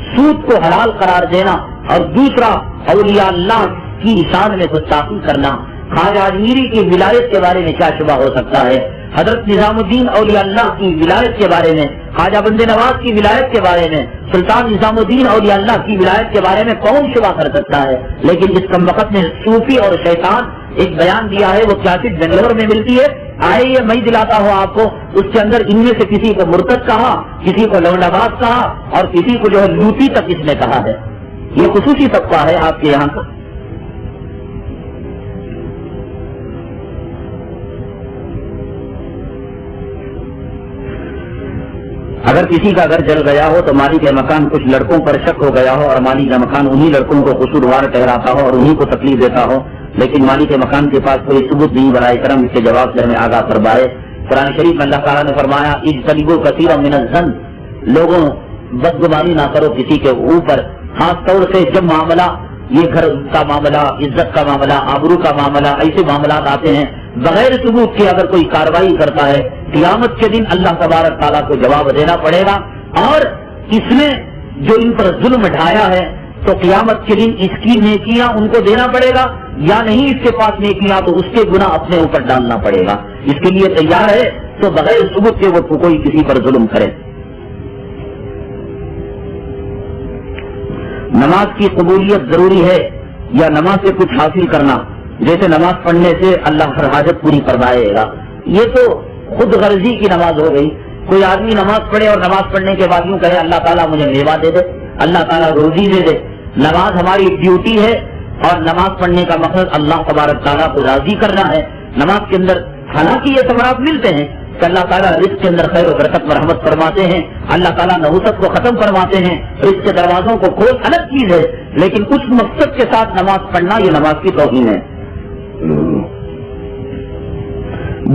سود کو حلال قرار دینا اور دوسرا اولیاء اللہ کی شان میں گستاخی کرنا۔ خواجہ اجمیری کی ولایت کے بارے میں کیا شبہ ہو سکتا ہے؟ حضرت نظام الدین اولیاء اللہ کی ولایت کے بارے میں، خواجہ بند نواز کی ولایت کے بارے میں، سلطان نظام الدین اولیاء اللہ کی ولایت کے بارے میں کون شبہ کر سکتا ہے؟ لیکن اس کم وقت نے صوفی اور شیطان ایک بیان دیا ہے، وہ کیسٹ بنگلور میں ملتی ہے، آئیے میں دلاتا ہوں آپ کو، اس کے اندر ان میں سے کسی کو مرتد کہا، کسی کو لونڈا باز کہا اور کسی کو جو ہے لوٹی تک اس نے کہا ہے۔ یہ خصوصی طبقہ ہے آپ کے یہاں کا۔ اگر کسی کا گھر جل گیا ہو تو مالک مکان کچھ لڑکوں پر شک ہو گیا ہو اور مالک مکان انہی لڑکوں کو قصوروار ٹھہراتا ہو اور انہی کو تکلیف دیتا ہو، لیکن مالک مکان کے پاس کوئی ثبوت نہیں، برائے کرم اس کے جواب سے ہمیں آگاہ فرمائے۔ قرآن شریف میں اللہ تعالیٰ نے فرمایا اجتنبوا کثیرا من الظن، لوگوں بدگمانی نہ کرو کسی کے اوپر، خاص طور سے جب معاملہ یہ گھر کا معاملہ، عزت کا معاملہ، آبرو کا معاملہ، ایسے معاملات آتے ہیں بغیر ثبوت کے اگر کوئی کارروائی کرتا ہے، قیامت کے دن اللہ تبارک تعالیٰ کو جواب دینا پڑے گا۔ اور اس نے جو ان پر ظلم ڈھایا ہے تو قیامت کے دن اس کی نیکیاں ان کو دینا پڑے گا، یا نہیں اس کے پاس نیکیاں تو اس کے گناہ اپنے اوپر ڈالنا پڑے گا۔ اس کے لیے تیار ہے تو بغیر ثبوت کے وہ کوئی کسی پر ظلم کرے۔ نماز کی قبولیت ضروری ہے یا نماز سے کچھ حاصل کرنا، جیسے نماز پڑھنے سے اللہ ہر حاجت پوری فرمائے گا؟ یہ تو خود غرضی کی نماز ہو گئی۔ کوئی آدمی نماز پڑھے اور نماز پڑھنے کے بعد یوں کہے اللہ تعالیٰ مجھے میوہ دے دے، اللہ تعالیٰ روزی دے دے۔ نماز ہماری ڈیوٹی ہے اور نماز پڑھنے کا مقصد اللہ تبارک تعالیٰ کو راضی کرنا ہے۔ نماز کے اندر حالانکہ یہ ثمرات ملتے ہیں کہ اللہ تعالیٰ رزق کے اندر خیر و برکت و رحمت فرماتے ہیں، اللہ تعالیٰ نحوست کو ختم فرماتے ہیں، رزق کے دروازوں کو کھول، الگ چیز ہے، لیکن اس مقصد کے ساتھ نماز پڑھنا یہ نماز کی توہین ہے۔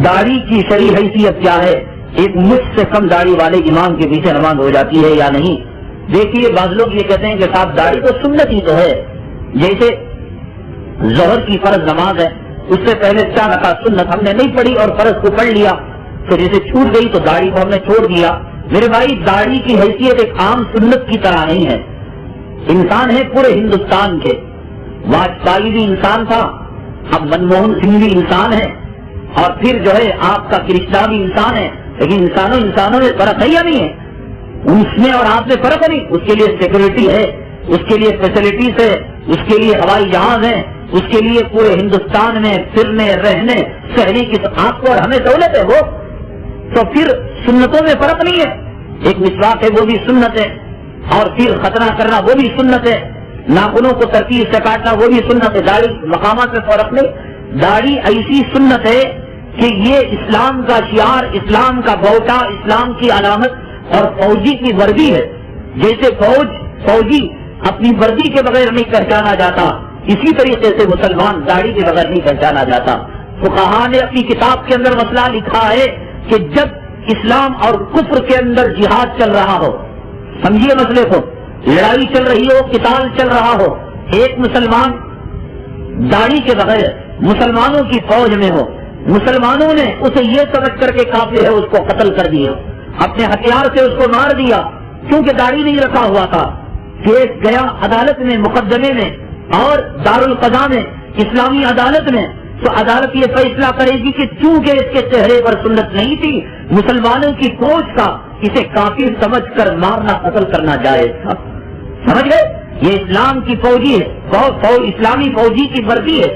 داڑھی کی شرعی حیثیت کیا ہے؟ ایک مجھ سے کم داڑھی والے امام کے پیچھے نماز ہو جاتی ہے یا نہیں؟ دیکھیے بعض لوگ یہ کہتے ہیں کہ صاحب داڑھی تو سنت ہی تو ہے، جیسے ظہر کی فرض نماز ہے، اس سے پہلے 4 رکعت سنت ہم نے نہیں پڑھی اور فرض کو پڑھ لیا تو جیسے چھوٹ گئی تو داڑھی کو ہم نے چھوڑ دیا۔ میرے بھائی داڑھی کی حیثیت ایک عام سنت کی طرح نہیں ہے۔ انسان ہے پورے ہندوستان کے، واجپئی بھی انسان تھا، اب منموہن سنگھ بھی انسان ہے، اور پھر جو ہے آپ کا کرشنا بھی انسان ہے، لیکن انسانوں میں فرق ہے یا نہیں ہے؟ اس میں اور آپ میں فرق نہیں۔ اس کے لیے سیکورٹی ہے، اس کے لیے فیسلٹیز ہے، اس کے لیے ہوائی جہاز ہے، اس کے لیے پورے ہندوستان میں پھرنے رہنے سہنے کی آپ کو اور ہمیں سہولت ہے، وہ تو پھر سنتوں میں فرق نہیں ہے۔ ایک مسواک ہے وہ بھی سنت ہے، اور پھر ختنہ کرنا وہ بھی سنت ہے، ناخنوں کو ترتیب سے کاٹنا وہ بھی سنت ہے۔ داڑھی مقامات میں فرق نہیں۔ داڑھی ایسی سنت ہے کہ یہ اسلام کا شعار، اسلام کا بوٹا، اسلام کی علامت اور فوجی کی وردی ہے۔ جیسے فوجی اپنی وردی کے بغیر نہیں پہچانا جاتا، اسی طریقے سے مسلمان داڑھی کے بغیر نہیں پہچانا جاتا۔ فقہاء نے اپنی کتاب کے اندر مسئلہ لکھا ہے کہ جب اسلام اور کفر کے اندر جہاد چل رہا ہو، سمجھیے مسئلے کو، لڑائی چل رہی ہو، قتال چل رہا ہو، ایک مسلمان داڑھی کے بغیر مسلمانوں کی فوج میں ہو، مسلمانوں نے اسے یہ سمجھ کر کے کافر ہے اس کو قتل کر دیا، اپنے ہتھیار سے اس کو مار دیا، کیونکہ داڑھی نہیں رکھا ہوا تھا، کیس گیا عدالت میں، مقدمے میں اور دارالقضاء میں، اسلامی عدالت میں، تو عدالت یہ فیصلہ کرے گی کہ چونکہ اس کے چہرے پر سنت نہیں تھی، مسلمانوں کی فوج کا اسے کافر سمجھ کر مارنا قتل کرنا جائز تھا. سمجھ گئے؟ یہ اسلام کی فوجی ہے، اسلامی فوجی کی وردی ہے،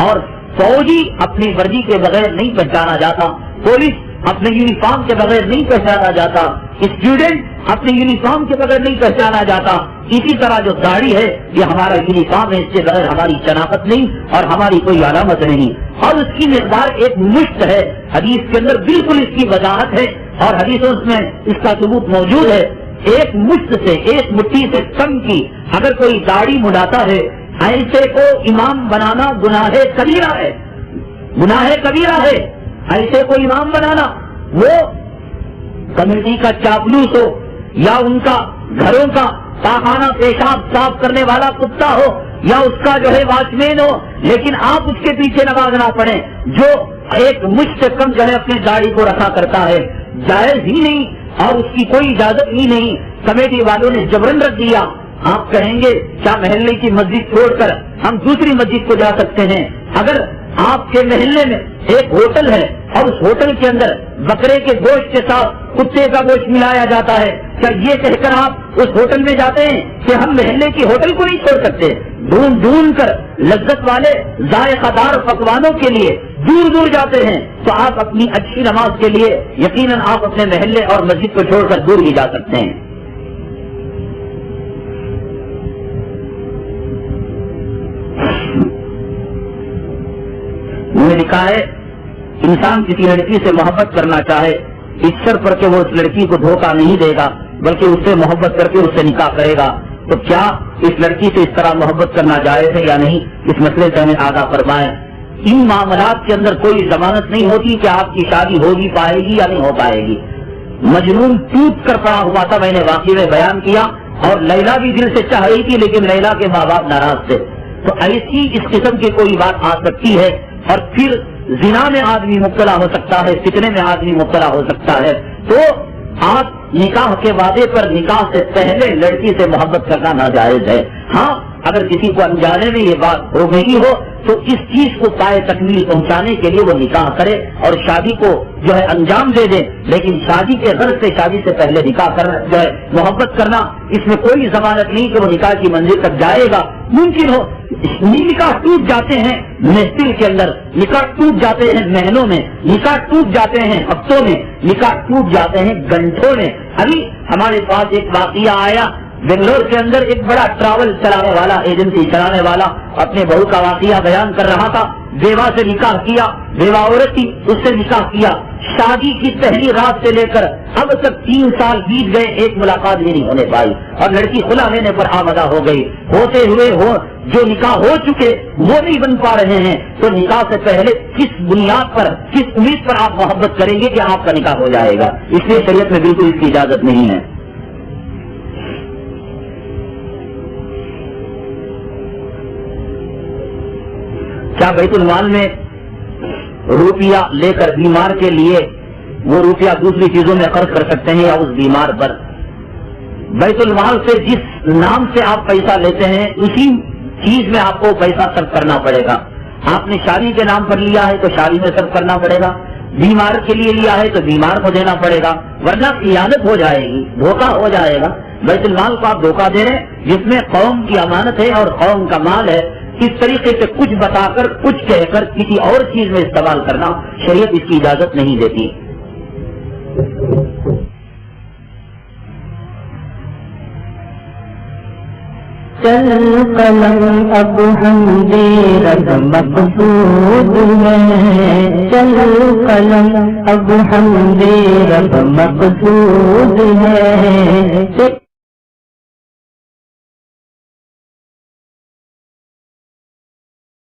اور فوجی اپنی وردی کے بغیر نہیں پہچانا جاتا، پولیس اپنے یونیفارم کے بغیر نہیں پہچانا جاتا، اسٹوڈنٹ اپنے یونیفارم کے بغیر نہیں پہچانا جاتا. اسی طرح جو داڑھی ہے یہ ہمارا یونیفارم ہے، اس کے بغیر ہماری شناخت نہیں اور ہماری کوئی علامت نہیں. اور اس کی مقدار ایک مشت ہے، حدیث کے اندر بالکل اس کی وضاحت ہے اور حدیثوں میں اس کا ثبوت موجود ہے. ایک مشت سے، ایک مٹھی سے کم کی اگر کوئی داڑھی مڈاتا ہے، ایسے کو امام بنانا گناہ کبیرہ ہے، گناہ کبیرہ ہے. ایسے کو امام بنانا، وہ کمیٹی کا چاپلوس ہو یا ان کا گھروں کا پاخانہ پیشاب صاف کرنے والا کتا ہو یا اس کا جو ہے واچ مین ہو، لیکن آپ اس کے پیچھے نماز نہ پڑھیں. جو ایک مجھ سے کم جو ہے اپنی داڑھی کو رکھا کرتا ہے، جائز ہی نہیں اور اس کی کوئی اجازت ہی نہیں. کمیٹی والوں نے جبرن رکھ دیا. آپ کہیں گے کیا محلے کی مسجد چھوڑ کر ہم دوسری مسجد کو جا سکتے ہیں؟ اگر آپ کے محلے میں ایک ہوٹل ہے اور اس ہوٹل کے اندر بکرے کے گوشت کے ساتھ کتے کا گوشت ملایا جاتا ہے، کیا یہ کہہ کر آپ اس ہوٹل میں جاتے ہیں کہ ہم محلے کی ہوٹل کو نہیں چھوڑ سکتے؟ ڈھونڈ ڈھونڈ کر لذت والے ذائقہ دار پکوانوں کے لیے دور دور جاتے ہیں، تو آپ اپنی اچھی نماز کے لیے یقیناً آپ اپنے محلے اور مسجد کو چھوڑ کر دور بھی جا سکتے ہیں. انہوں نے لکھا ہے انسان کسی لڑکی سے محبت کرنا چاہے اس شرط پر کہ وہ اس لڑکی کو دھوکہ نہیں دے گا بلکہ اس سے محبت کر کے اس سے نکاح کرے گا، تو کیا اس لڑکی سے اس طرح محبت کرنا جائز ہے یا نہیں؟ اس مسئلے سے ہمیں آگاہ فرمائیں. ان معاملات کے اندر کوئی ضمانت نہیں ہوتی کہ آپ کی شادی ہو بھی پائے گی یا نہیں ہو پائے گی. مجنون ٹوٹ کر پڑا ہوا تھا، میں نے واقعے میں بیان کیا، اور لیلا بھی دل سے چاہ رہی تھی لیکن لیلا کے ماں باپ ناراض تھے. تو ایسی اس قسم کی کوئی بات آ سکتی ہے اور پھر زنا میں آدمی مبتلا ہو سکتا ہے، فتنے میں آدمی مبتلا ہو سکتا ہے. تو آپ نکاح کے وعدے پر نکاح سے پہلے لڑکی سے محبت کرنا ناجائز ہے. ہاں اگر کسی کو انجانے میں یہ بات ہو گئی ہو تو اس چیز کو پائے تکمیل پہنچانے کے لیے وہ نکاح کرے اور شادی کو جو ہے انجام دے دے، لیکن شادی کے غرض سے شادی سے پہلے نکاح کرنا جو ہے محبت کرنا، اس میں کوئی ضمانت نہیں کہ وہ نکاح کی منزل تک جائے گا. ممکن ہو نکاح ٹوٹ جاتے ہیں محفل کے اندر، نکاح ٹوٹ جاتے ہیں مہینوں میں، نکاح ٹوٹ جاتے ہیں ہفتوں میں، نکاح ٹوٹ جاتے ہیں گھنٹوں میں. ابھی ہمارے پاس ایک واقعہ آیا، بنگلور کے اندر ایک بڑا ٹریول چلانے والا، ایجنسی چلانے والا اپنے بہو کا واقعہ بیان کر رہا تھا. بیوہ سے نکاح کیا، بیوہ عورت تھی، اس سے نکاح کیا. شادی کی پہلی رات سے لے کر اب تک 3 سال بیت گئے، ایک ملاقات بھی نہیں ہونے پائی اور لڑکی خلا لینے پر آمدہ ہو گئی. ہوتے ہوئے جو نکاح ہو چکے وہ نہیں بن پا رہے ہیں. تو نکاح سے پہلے کس بنیاد پر، کس امید پر آپ محبت کریں گے کہ آپ کا نکاح ہو جائے گا؟ اس لیے شریعت میں بالکل اس کی اجازت نہیں ہے. کیا بیت المال میں روپیہ لے کر بیمار کے لیے وہ روپیہ دوسری چیزوں میں خرچ کر سکتے ہیں یا اس بیمار پر؟ بیت المال سے جس نام سے آپ پیسہ لیتے ہیں اسی چیز میں آپ کو پیسہ صرف کرنا پڑے گا. آپ نے شادی کے نام پر لیا ہے تو شادی میں صرف کرنا پڑے گا، بیمار کے لیے لیا ہے تو بیمار کو دینا پڑے گا، ورنہ خیانت ہو جائے گی، دھوکہ ہو جائے گا. بیت المال کو آپ دھوکہ دے رہے ہیں جس میں قوم کی امانت ہے اور قوم کا مال ہے. اس طریقے سے کچھ بتا کر کچھ کہہ کر کسی اور چیز میں استعمال کرنا شریعت اس کی اجازت نہیں دیتی. چل قلم اب ہم دیرت مقصود ہے، چل قلم اب ہم دیرت مقصود ہے.